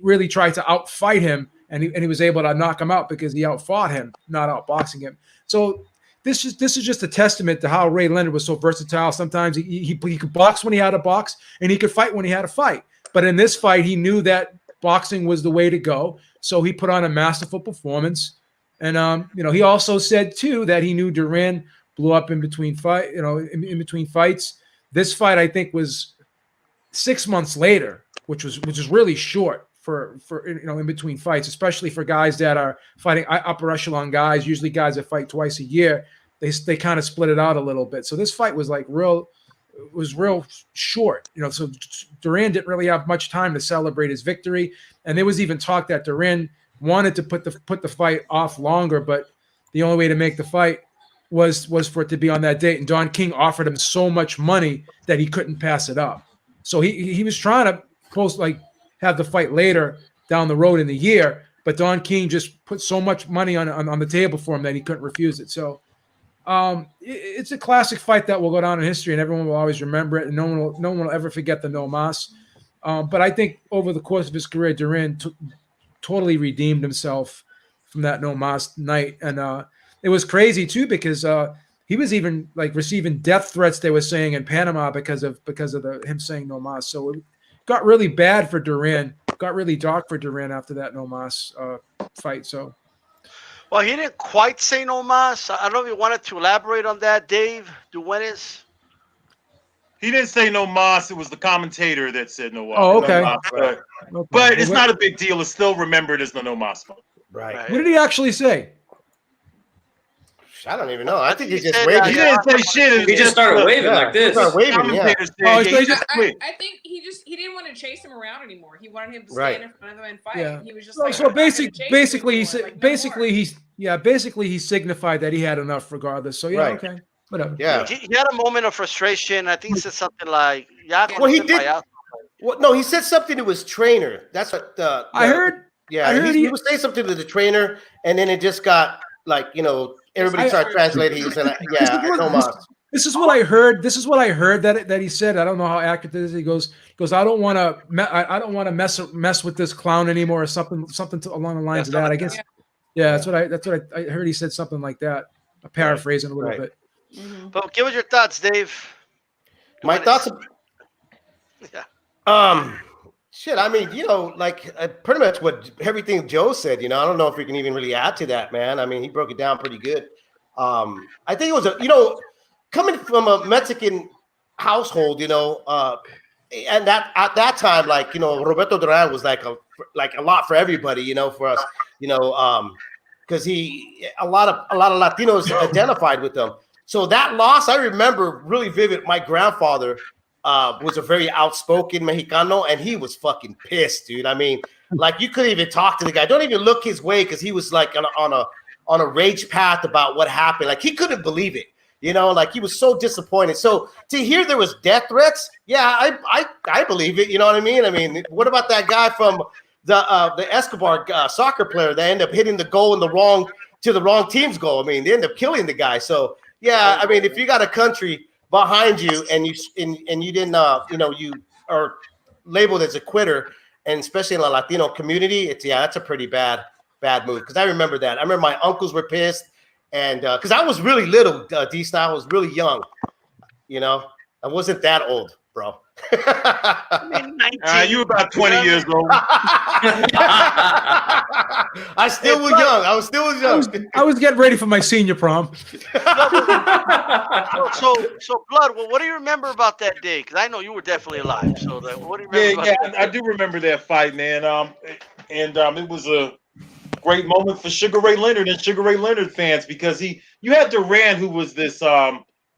really tried to outfight him, and he was able to knock him out because he outfought him, not outboxing him. So this is just a testament to how Ray Leonard was so versatile. Sometimes he could box when he had to box, and he could fight when he had to fight. But in this fight, he knew that boxing was the way to go. So he put on a masterful performance. And you know, he also said too that he knew Duran blew up in between in between fights. This fight, I think, was 6 months later, which is really short for you know, in between fights, especially for guys that are fighting upper echelon guys. Usually, guys that fight twice a year, they kind of split it out a little bit. So this fight was like real short, you know. So Duran didn't really have much time to celebrate his victory, and there was even talk that Duran wanted to put the fight off longer, but the only way to make the fight was for it to be on that date. And Don King offered him so much money that he couldn't pass it up. So he was trying to have the fight later down the road in the year. But Don King just put so much money on the table for him that he couldn't refuse it. So it's a classic fight that will go down in history, and everyone will always remember it, and no one will ever forget the no mas. But I think over the course of his career, Duran totally redeemed himself from that no mas night, and it was crazy too because he was even like receiving death threats. They were saying in Panama because of him saying no mas. So it got really bad for Duran. Got really dark for Duran after that no mas fight. So. Well, he didn't quite say no mas. I don't know if you wanted to elaborate on that, Dave Duenes. He didn't say no mas. It was the commentator that said no mas. Oh, okay. No mas, but it's not a big deal. It's still remembered as the no mas fight. Right. What did he actually say? I don't even know. I think he just said waved. that, He didn't say shit. He just started waving like this. Started waving, yeah. Commentator said, Oh, yeah, so he he just just- quit. I think he didn't want to chase him around anymore. He wanted him to Right. stand in front of him and fight. Yeah. He was just So, like, so "I'm not gonna basically, chase you basically, anymore." he Like, no basically more. basically he signified that he had enough regardless. So yeah, Right. okay, whatever. Yeah. He had a moment of frustration. I think he said something like, "Ya Well, he con did. este payaso." Well, no, he said something to his trainer. That's what I heard. Yeah, I heard he he- was saying something to the trainer, and then it just got like everybody I- started translating. He said, "Yeah, no mas." This is what I heard. This is what I heard that he said. I don't know how accurate it is. He goes, I don't want to. I don't want to mess with this clown anymore, or something along the lines of that. I guess. Yeah, that's what I heard. He said something like that. I'm paraphrasing a little Right. bit. Mhm. But give us your thoughts, Dave. My thoughts. Yeah. Shit. I mean, like pretty much what everything Joe said. I don't know if we can even really add to that, man. I mean, he broke it down pretty good. I think it was coming from a Mexican household, and that at that time, like Roberto Duran was like a lot for everybody, for us, because a lot of Latinos identified with them. So that loss, I remember really vivid. My grandfather was a very outspoken Mexicano, and he was fucking pissed, dude. I mean, like you couldn't even talk to the guy. Don't even look his way because he was like on a rage path about what happened. Like he couldn't believe it. Like he was so disappointed. So to hear there was death threats, yeah, I believe it. You know what I mean? I mean, what about that guy from the Escobar soccer player that ended up hitting the goal in the wrong team's goal? I mean, they ended up killing the guy. So yeah, I mean, if you got a country behind you and you didn't you are labeled as a quitter, and especially in the Latino community, that's a pretty bad move. Because I remember that. I remember my uncles were pissed. And because I was really little, D-Style, I was really young. I wasn't that old, bro. You were about 20 years old. I still was young. I was still young. I was getting ready for my senior prom. So Blood, what do you remember about that day? Because I know you were definitely alive. So what do you remember? Yeah, I do remember that fight, man. It was a great moment for Sugar Ray Leonard and Sugar Ray Leonard fans because you had Duran, who was this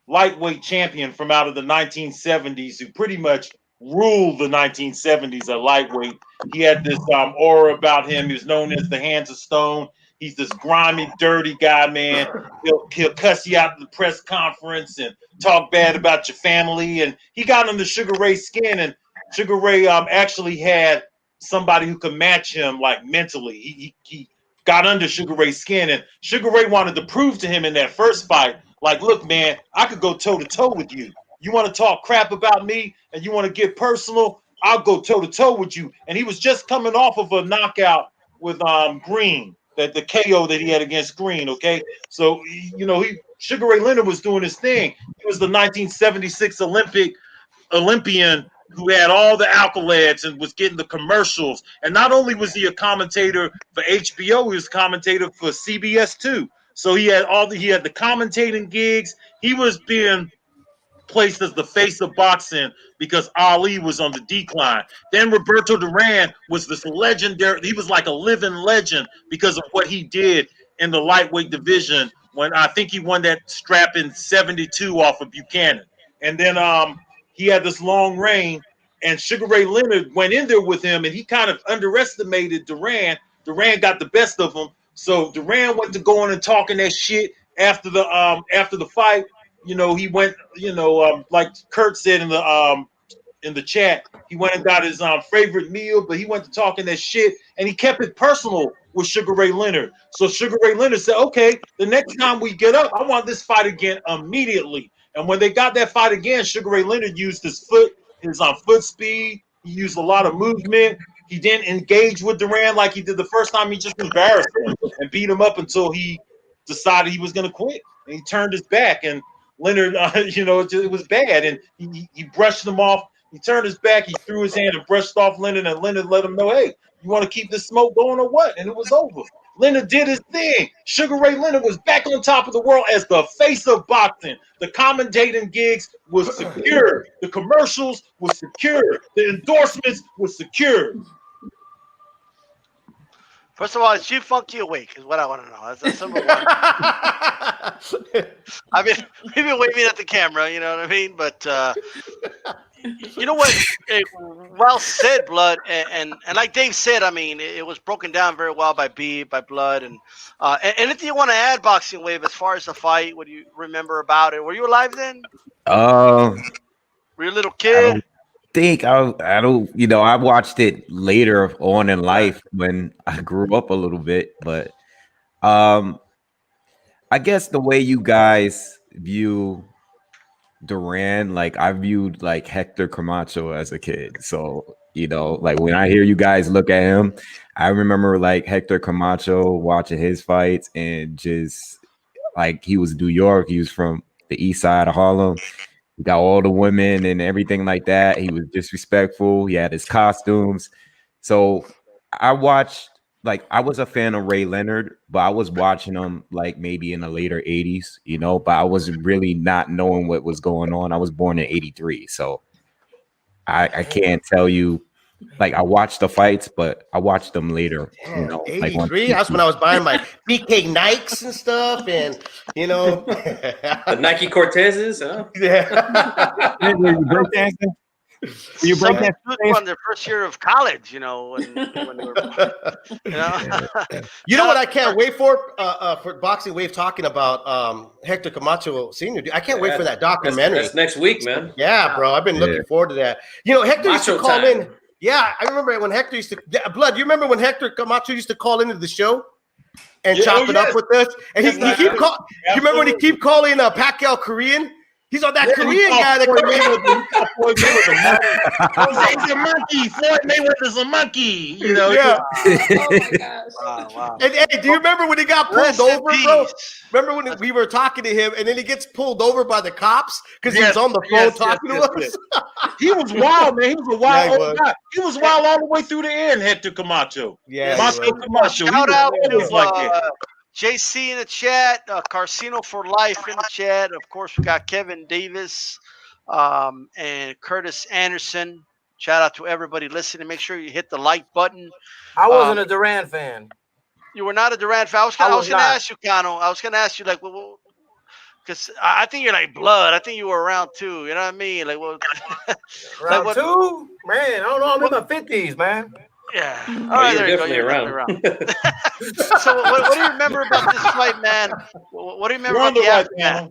lightweight champion from out of the 1970s, who pretty much ruled the 1970s at lightweight. He had this aura about him. He was known as the Hands of Stone. He's this grimy, dirty guy, man. He'll cuss you out at the press conference and talk bad about your family. And he got under Sugar Ray's skin, and Sugar Ray actually had somebody who could match him, like mentally. He got under Sugar Ray's skin, and Sugar Ray wanted to prove to him in that first fight, like, look, man, I could go toe-to-toe with you. You want to talk crap about me and you want to get personal? I'll go toe-to-toe with you. And he was just coming off of a knockout with Green, the KO that he had against Green, okay? So, Sugar Ray Leonard was doing his thing. He was the 1976 Olympian who had all the accolades and was getting the commercials. And not only was he a commentator for HBO, he was a commentator for CBS too. So he had the commentating gigs. He was being placed as the face of boxing because Ali was on the decline. Then Roberto Duran was this legendary. He was like a living legend because of what he did in the lightweight division when I think he won that strap in 72 off of Buchanan. And then he had this long reign, and Sugar Ray Leonard went in there with him, and he kind of underestimated Duran. Duran got the best of him, so Duran went to going and talking that shit after the fight. He went, like Kurt said in the in the chat. He went and got his favorite meal, but he went to talking that shit, and he kept it personal with Sugar Ray Leonard. So Sugar Ray Leonard said, "Okay, the next time we get up, I want this fight again immediately." And when they got that fight again, Sugar Ray Leonard used his foot speed. He used a lot of movement. He didn't engage with Duran like he did the first time. He just embarrassed him and beat him up until he decided he was going to quit. And he turned his back, and Leonard, it was bad. And he brushed him off. He turned his back. He threw his hand and brushed off Leonard, and Leonard let him know, "Hey, you want to keep this smoke going or what?" And it was over. Leonard did his thing. Sugar Ray Leonard was back on top of the world as the face of boxing. The commentating gigs was secure. The commercials was secure. The endorsements was secure. First of all, is G-Funky awake? Is what I want to know. That's number one. I mean, we've been waving at the camera, you know what I mean? But you know what? Well said, Blood. And like Dave said, I mean, it was broken down very well by Blood. And anything you want to add, Boxing Wave, as far as the fight? What do you remember about it? Were you alive then? Were you a little kid? I don't, I watched it later on in life when I grew up a little bit, but I guess the way you guys view Duran, like I viewed like Hector Camacho as a kid. So, like when I hear you guys look at him, I remember like Hector Camacho watching his fights and just like he was New York, he was from the east side of Harlem. He got all the women and everything like that. He was disrespectful. He had his costumes. So I was a fan of Ray Leonard, but I was watching him like maybe in the later 80s, but I was really not knowing what was going on. I was born in 83. So I can't tell you. Like I watched the fights, but I watched them later. 83. That's when I was buying my BK Nikes and stuff, and the Nike Cortezes, huh? Yeah. You break that on their first year of college, when they were, You know what I can't wait for Boxing Wave talking about Hector Camacho Sr. I can't wait for that documentary. That's next week, man. Yeah, bro. I've been looking forward to that. Hector used to call in. Yeah, I remember when Hector used to. Blood, you remember when Hector Camacho used to call into the show and chop it up with us? And he keep call. You remember when he keep calling Pacquiao Korean? He's on that Korean guy that comes He's a monkey. Floyd Mayweather's a monkey. Yeah. Oh my gosh. Wow. And hey, do you remember when he got pulled over, bro? Remember when we were talking to him, and then he gets pulled over by the cops because he was on the phone talking to us? He was wild, man. He was a wild old guy. He was wild all the way through the end, Hector Camacho. Yeah. Camacho. Shout out to JC in the chat, Carcino for life in the chat. Of course, we got Kevin Davis and Curtis Anderson. Shout out to everybody listening. Make sure you hit the like button. I wasn't a Duran fan. You were not a Duran fan. I was going to ask you, Cano. I was going to ask you, like, because I think you're like Blood. I think you were around too. You know what I mean? Like, round two? Man, I don't know. I'm in my 50s, man. Yeah. All right, there you go. You're around. So, what do you remember about this fight, man? What do you remember about the aftermath?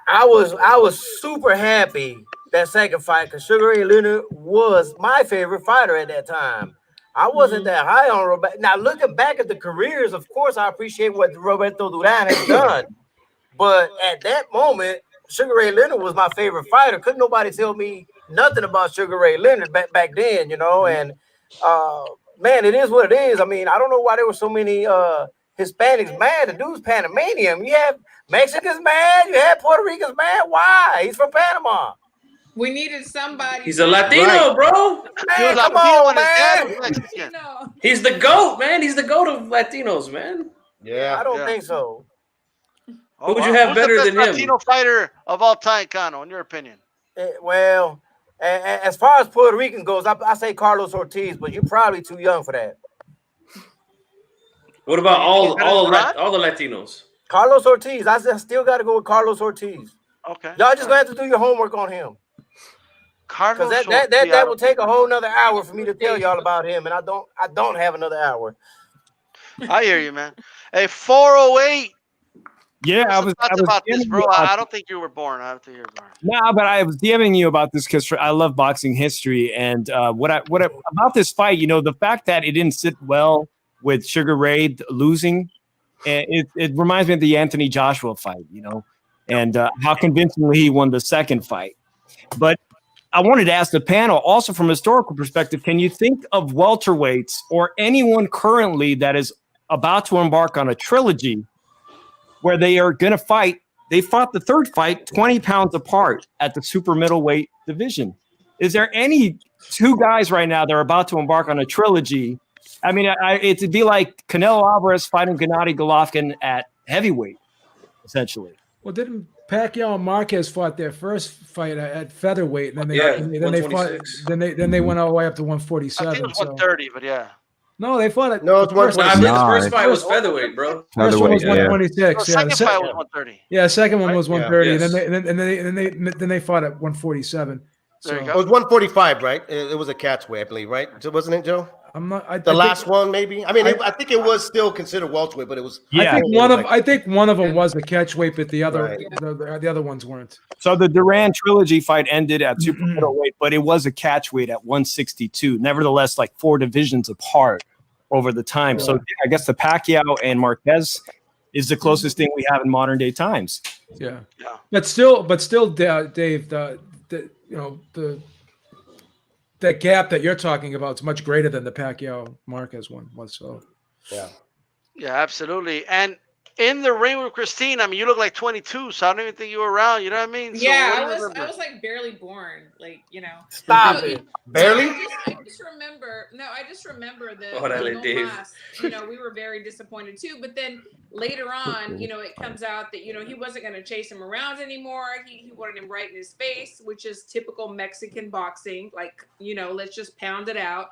I was super happy that second fight because Sugar Ray Leonard was my favorite fighter at that time. I wasn't that high on Roberto. Now, looking back at the careers, of course, I appreciate what Roberto Duran has done. But at that moment, Sugar Ray Leonard was my favorite fighter. Couldn't nobody tell me nothing about Sugar Ray Leonard back then, and man, it is what it is. I mean, I don't know why there were so many Hispanics mad. The dude's Panamanian. You have Mexicans mad. You have Puerto Ricans mad. Why? He's from Panama. We needed somebody. He's a Latino, bro. Man, come on, man. He's the GOAT, man. He's the GOAT of Latinos, man. Yeah. I don't think so. Who would you have better than him? Latino fighter of all time, Cano, in your opinion? Well, as far as Puerto Ricans goes, I say Carlos Ortiz, but you're probably too young for that. What about all the Latinos? Carlos Ortiz. I still got to go with Carlos Ortiz. Okay. Y'all just gonna have to do your homework on him. Carlos Because that will take a whole nother hour for me to tell y'all about him, and I don't have another hour. I hear you, man. Hey, 408. Yeah, What's I the was. thoughts I was about this, DMing bro? you about I don't think you were born. I don't think you were born. No, but I was DMing you about this because I love boxing history and about this fight. You know, the fact that it didn't sit well with Sugar Ray losing, it reminds me of the Anthony Joshua fight. You know, and how convincingly he won the second fight. But I wanted to ask the panel also from a historical perspective. Can you think of welterweights or anyone currently that is about to embark on a trilogy where they are going to fight? They fought the third fight 20 pounds apart at the super middleweight division. Is there any two guys right now that are about to embark on a trilogy? I mean, it'd be like Canelo Alvarez fighting Gennady Golovkin at heavyweight, essentially. Well, didn't Pacquiao and Marquez fought their first fight at featherweight, and then they Yeah, then they fought 126. then they went all the way up to I think 147. it was So 130, but yeah. no, they fought it. No, it's the first, No, I 126. believe the Nah, first fight was featherweight, bro. first one was Featherweight, yeah. 126. The Yeah, the second fight was yeah. 130. yeah, second one was Right? 130, Yeah. and then they fought at 147. There you So It was 145, right? It was a catch weight, I believe, right? Wasn't it, Joe? I'm not. I The think, last one, maybe. I mean, I think it was still considered welterweight, but it was. Yeah. I think one of them was the catchweight, but the other Right. the other ones weren't. So the Duran trilogy fight ended at super middleweight, but it was a catchweight at 162. Nevertheless, like 4 divisions apart over the time. So I guess the Pacquiao and Marquez is the closest thing we have in modern day times. Yeah. Yeah. But still, Dave, the you know the gap that you're talking about is much greater than the Pacquiao Marquez one was. So Yeah. Yeah, absolutely. And in the ring with Christine, I mean, you look like 22, so I don't even think you were around. You know what I mean? So Yeah, what do I you was remember? like barely born, like, you know. Stop No, it. Barely? I just remember. No, I just remember the Oh, that no little Dave. mas, you know, we were very disappointed too. But then later on, you know, it comes out that, you know, he wasn't going to chase him around anymore. He wanted him right in his face, which is typical Mexican boxing. Like, you know, let's just pound it out.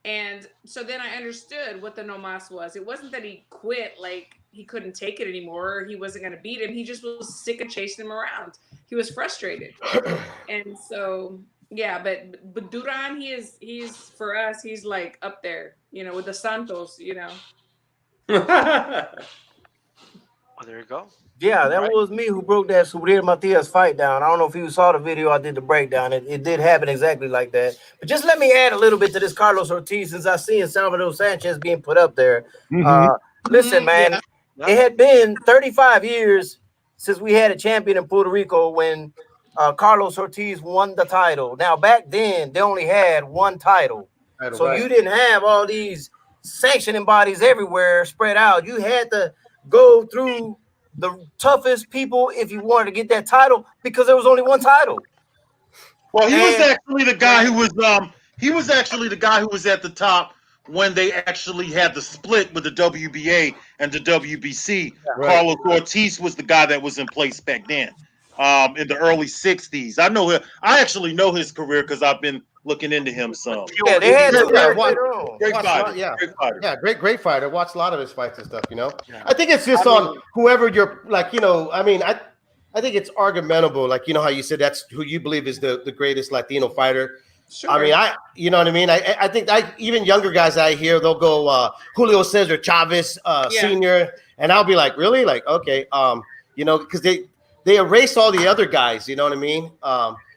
And so then I understood what the no mas was. It wasn't that he quit, like he couldn't take it anymore. He wasn't going to beat him. He just was sick of chasing him around. He was frustrated. And so, yeah, but Duran, he's for us, he's like up there, you know, with the Santos, you know. Oh, there you go. Yeah, that Right. was me who broke that Subir Matias fight down. I don't know if you saw the video. I did the breakdown. It did happen exactly like that. But just let me add a little bit to this Carlos Ortiz, since I see Salvador Sanchez being put up there. Listen, man, Yeah. it had been 35 years since we had a champion in Puerto Rico when Carlos Ortiz won the title. Now, back then, they only had one title. So you didn't have all these sanctioning bodies everywhere spread out. You had to go through the toughest people if you wanted to get that title because there was only one title. Well, he was And- actually the guy who was at the top when they actually had the split with the WBA and the WBC. Right. Carlos Ortiz was the guy that was in place back then, in the early '60s. I know him. I actually know his career because I've been looking into him some. Yeah, they had some Yeah, later on. Great Watch a fighter. lot, yeah. Great fighter. Yeah, great fighter. Watched a lot of his fights and stuff, you know. Yeah. I think it's just on whoever you're like, you know, I mean, I think it's argumentable, like, you know how you said that's who you believe is the greatest Latino fighter. Sure. I mean, you know what I mean? I think even younger guys I hear, they'll go Julio Cesar Chavez Sr. And I'll be like, really? Like, okay. You know, because they erase all the other guys, you know what I mean?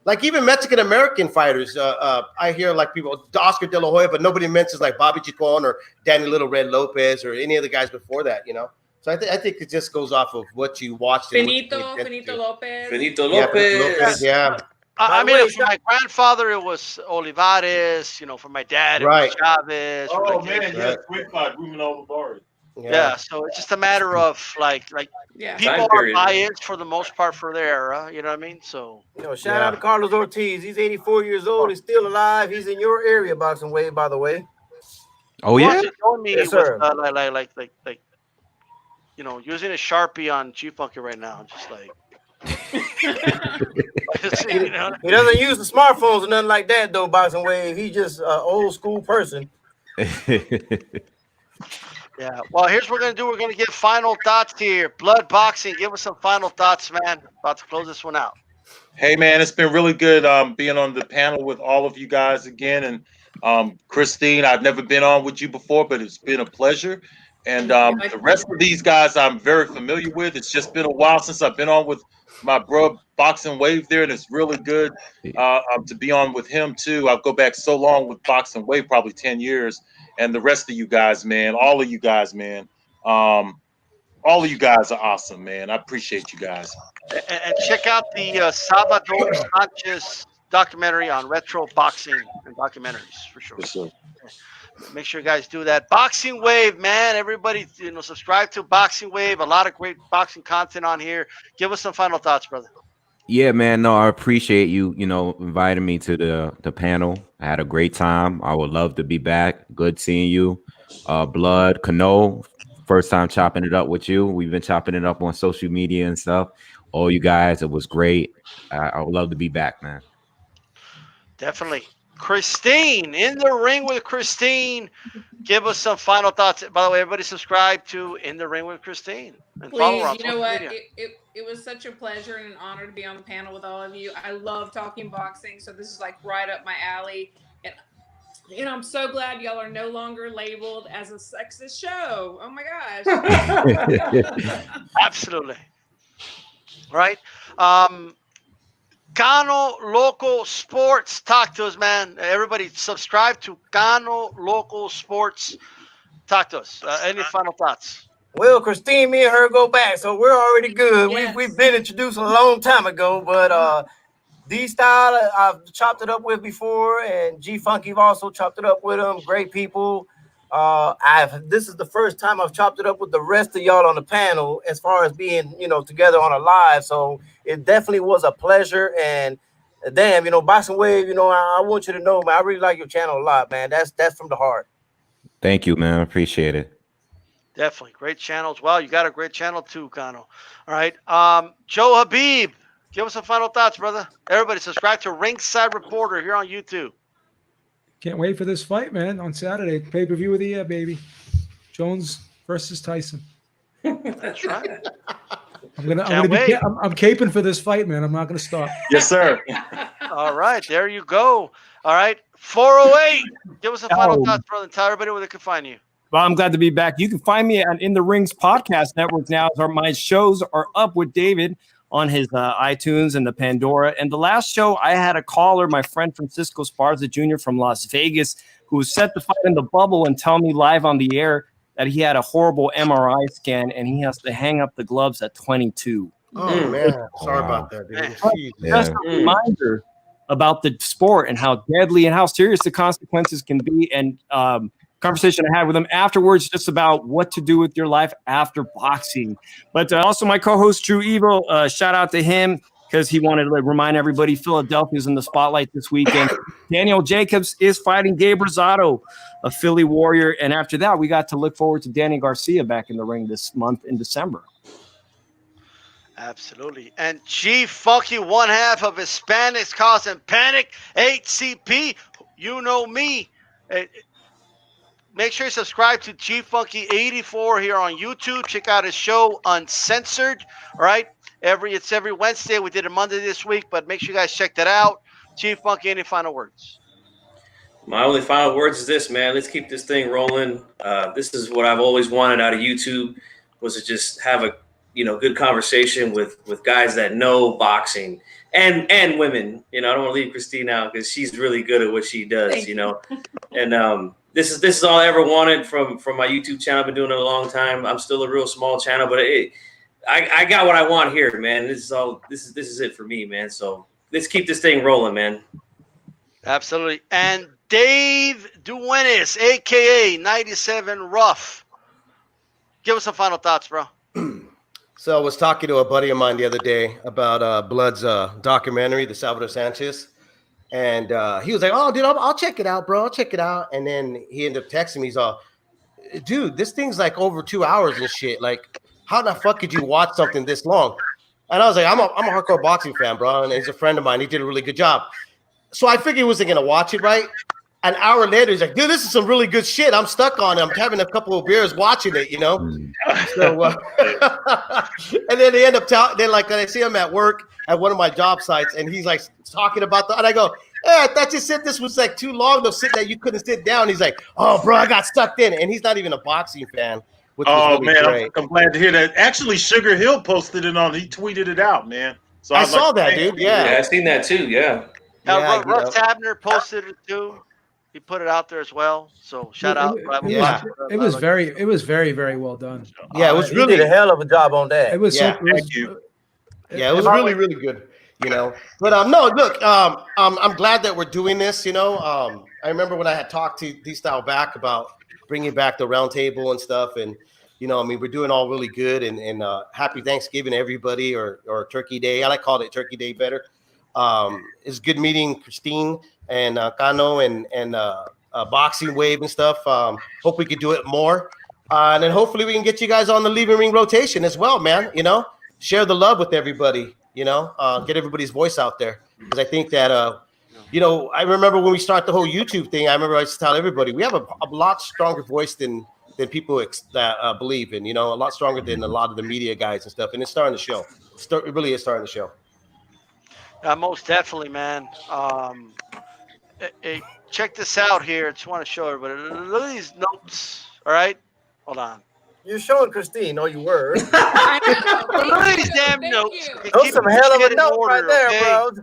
Like even Mexican-American fighters, I hear like people, Oscar De La Hoya, but nobody mentions like Bobby Chacon or Danny Little Red Lopez or any of the guys before that, you know? So I think it just goes off of what you watched. and what you paid Finito attention to. Lopez. Benito Yeah, Lopez. Lopez, yeah. I By the mean, way, for my grandfather, it was Olivares. You know, for my dad, it Right. was Chavez. Oh like, man, Right. yes, great fight, Ruben Olivares. Yeah, so it's just a matter of like Yeah. people Time are period. biased for the most part for their era. You know what I mean? So You know, shout out to Carlos Ortiz. He's 84 years old. He's still alive. He's in your area, boxing way, by the way. Oh yeah. just showing me Yes, with sir. like you know, using a Sharpie on G Funky right now, just like. You know? He doesn't use the smartphones or nothing like that, though, boxing wave. He's just an old school person. Yeah. Well, here's what we're gonna do. We're gonna give final thoughts here. Blood boxing. Give us some final thoughts, man. About to close this one out. Hey man, it's been really good being on the panel with all of you guys again. And Christine, I've never been on with you before, but it's been a pleasure. And the rest of these guys I'm very familiar with. It's just been a while since I've been on with my bro Boxing Wave there, and it's really good to be on with him too. I'll go back so long with Boxing Wave, probably 10 years. And the rest of you guys, man, all of you guys, man, all of you guys are awesome, man. I appreciate you guys. And check out the Salvador Sanchez documentary on retro boxing and documentaries for sure. Yes, sir. Make sure you guys do that. Boxing Wave, man. Everybody, subscribe to Boxing Wave. A lot of great boxing content on here. Give us some final thoughts, brother. Yeah, man. No, I appreciate you, inviting me to the panel. I had a great time. I would love to be back. Good seeing you. Blood, Cano, first time chopping it up with you. We've been chopping it up on social media and stuff. All you guys, it was great. I would love to be back, man. Definitely. Christine, in the ring with Christine. Give us some final thoughts. By the way, everybody subscribe to In the Ring with Christine. And follow her on Please, you know social what? media. It was such a pleasure and an honor to be on the panel with all of you. I love talking boxing, so this is like right up my alley. And I'm so glad y'all are no longer labeled as a sexist show. Oh my gosh. Absolutely. Right? Cano Local Sports. Talk to us, man. Everybody subscribe to Cano Local Sports. Talk to us. Any final thoughts? Well, Christine, me and her go back, so we're already good. Yes. We've been introduced a long time ago, but D-Style I've chopped it up with before, and G-Funky I've also chopped it up with them. Great people. This is the first time I've chopped it up with the rest of y'all on the panel as far as being, together on a live. So it definitely was a pleasure. And damn, Boxing Wave, I want you to know, man, I really like your channel a lot, man. That's from the heart. Thank you, man. Appreciate it. Definitely. Great channels. Wow, you got a great channel too, Cano. All right. Joe Habib, give us some final thoughts, brother. Everybody subscribe to Ringside Reporter here on YouTube. Can't wait for this fight, man, on Saturday. Pay-per-view of the year, baby. Jones versus Tyson. That's right. I'm caping for this fight, man. I'm not gonna stop. Yes, sir. All right, there you go. All right, 408. Give us some final thoughts, brother. Tell everybody where they can find you. Well, I'm glad to be back. You can find me on In the Rings podcast network now. My shows are up with David on his iTunes and the Pandora. And the last show, I had a caller, my friend Francisco Sparza Jr. from Las Vegas, who was set to fight in the bubble and tell me live on the air that he had a horrible MRI scan and he has to hang up the gloves at 22. Oh, man. Sorry about that, dude. Jeez. Just a reminder about the sport and how deadly and how serious the consequences can be. And conversation I had with him afterwards, just about what to do with your life after boxing. But also my co-host Drew Evil, shout out to him because he wanted to remind everybody Philadelphia's in the spotlight this weekend. Daniel Jacobs is fighting Gabe Rosado, a Philly Warrior. And after that, we got to look forward to Danny Garcia back in the ring this month in December. Absolutely. And G-Funky, one half of Hispanics causing panic, HCP, you know me. Make sure you subscribe to G-Funky84 here on YouTube. Check out his show Uncensored. All right. It's every Wednesday. We did it Monday this week, but make sure you guys check that out. G-Funky, any final words? My only final words is this, man. Let's keep this thing rolling. This is what I've always wanted out of YouTube, was to just have a good conversation with guys that know boxing and women. I don't want to leave Christine out because she's really good at what she does, And this is all I ever wanted from my YouTube channel. I've been doing it a long time. I'm still a real small channel, but I got what I want here, man. This is it for me, man. So let's keep this thing rolling, man. Absolutely. And Dave Duenas, aka 97 Rough. Give us some final thoughts, bro. So I was talking to a buddy of mine the other day about Blood's documentary, the Salvador Sanchez. And he was like, "Oh, dude, I'll check it out, bro. I'll check it out." And then he ended up texting me. He's all, "Dude, this thing's like over 2 hours and shit. Like, how the fuck could you watch something this long?" And I was like, I'm a hardcore boxing fan, bro. And he's a friend of mine. He did a really good job. So I figured he wasn't going to watch it, right? An hour later, he's like, "Dude, this is some really good shit. I'm stuck on it. I'm having a couple of beers watching it, So, and then they end up then like I see him at work at one of my job sites, and he's like talking about and I go, "Hey, I thought you said this was like too long to sit that you couldn't sit down." He's like, "Oh, bro, I got stuck in," and he's not even a boxing fan, which was Oh really man, great. I'm glad to hear that. Actually, Sugar Hill posted it on. He tweeted it out, man. So I I'd like saw to that, thank dude. you. Yeah, Yeah, I've seen that too. Yeah. yeah, you Russ know, Abner posted it too. He put it out there as well. So shout out. Yeah. It was very, very well done. Yeah, it was He did a really, hell of a job on that. It was yeah. so. It was, Thank you. Yeah, it was really, really good, you know. But no, look, I'm glad that we're doing this. You know, I remember when I had talked to D-Style back about bringing back the round table and stuff, and you know, I mean, we're doing all really good. And happy Thanksgiving, everybody, or Turkey Day. I like calling it Turkey Day better. It's good meeting Christine and Kano and Boxing Wave and stuff. Hope we could do it more, and then hopefully we can get you guys on the Leaving Ring rotation as well, man. You know. Share the love with everybody, you know, get everybody's voice out there. Because I think that, you know, I remember when we start the whole YouTube thing, I remember I used to tell everybody, we have a lot stronger voice than people that believe in, you know, a lot stronger than a lot of the media guys and stuff. And it's starting to show. It really is starting to show. Most definitely, man. Hey, check this out here. I just want to show everybody. Look at these notes. All right, hold on. You're showing Christine, no, you were. I know. Look at Thank these you. damn Thank notes. you. Okay, Those keep some your hell of shit a in note order, right there, okay? bro.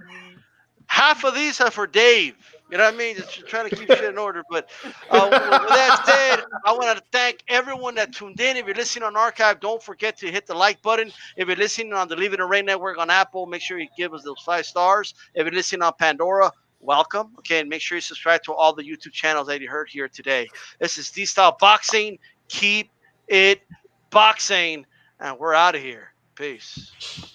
Half of these are for Dave. You know what I mean? Just trying to keep shit in order. But with that said, I want to thank everyone that tuned in. If you're listening on archive, don't forget to hit the like button. If you're listening on the Leave It in Rain Network on Apple, make sure you give us those 5 stars. If you're listening on Pandora, welcome. Okay, and make sure you subscribe to all the YouTube channels that you heard here today. This is D-Style Boxing. Keep it boxing. And we're out of here. Peace.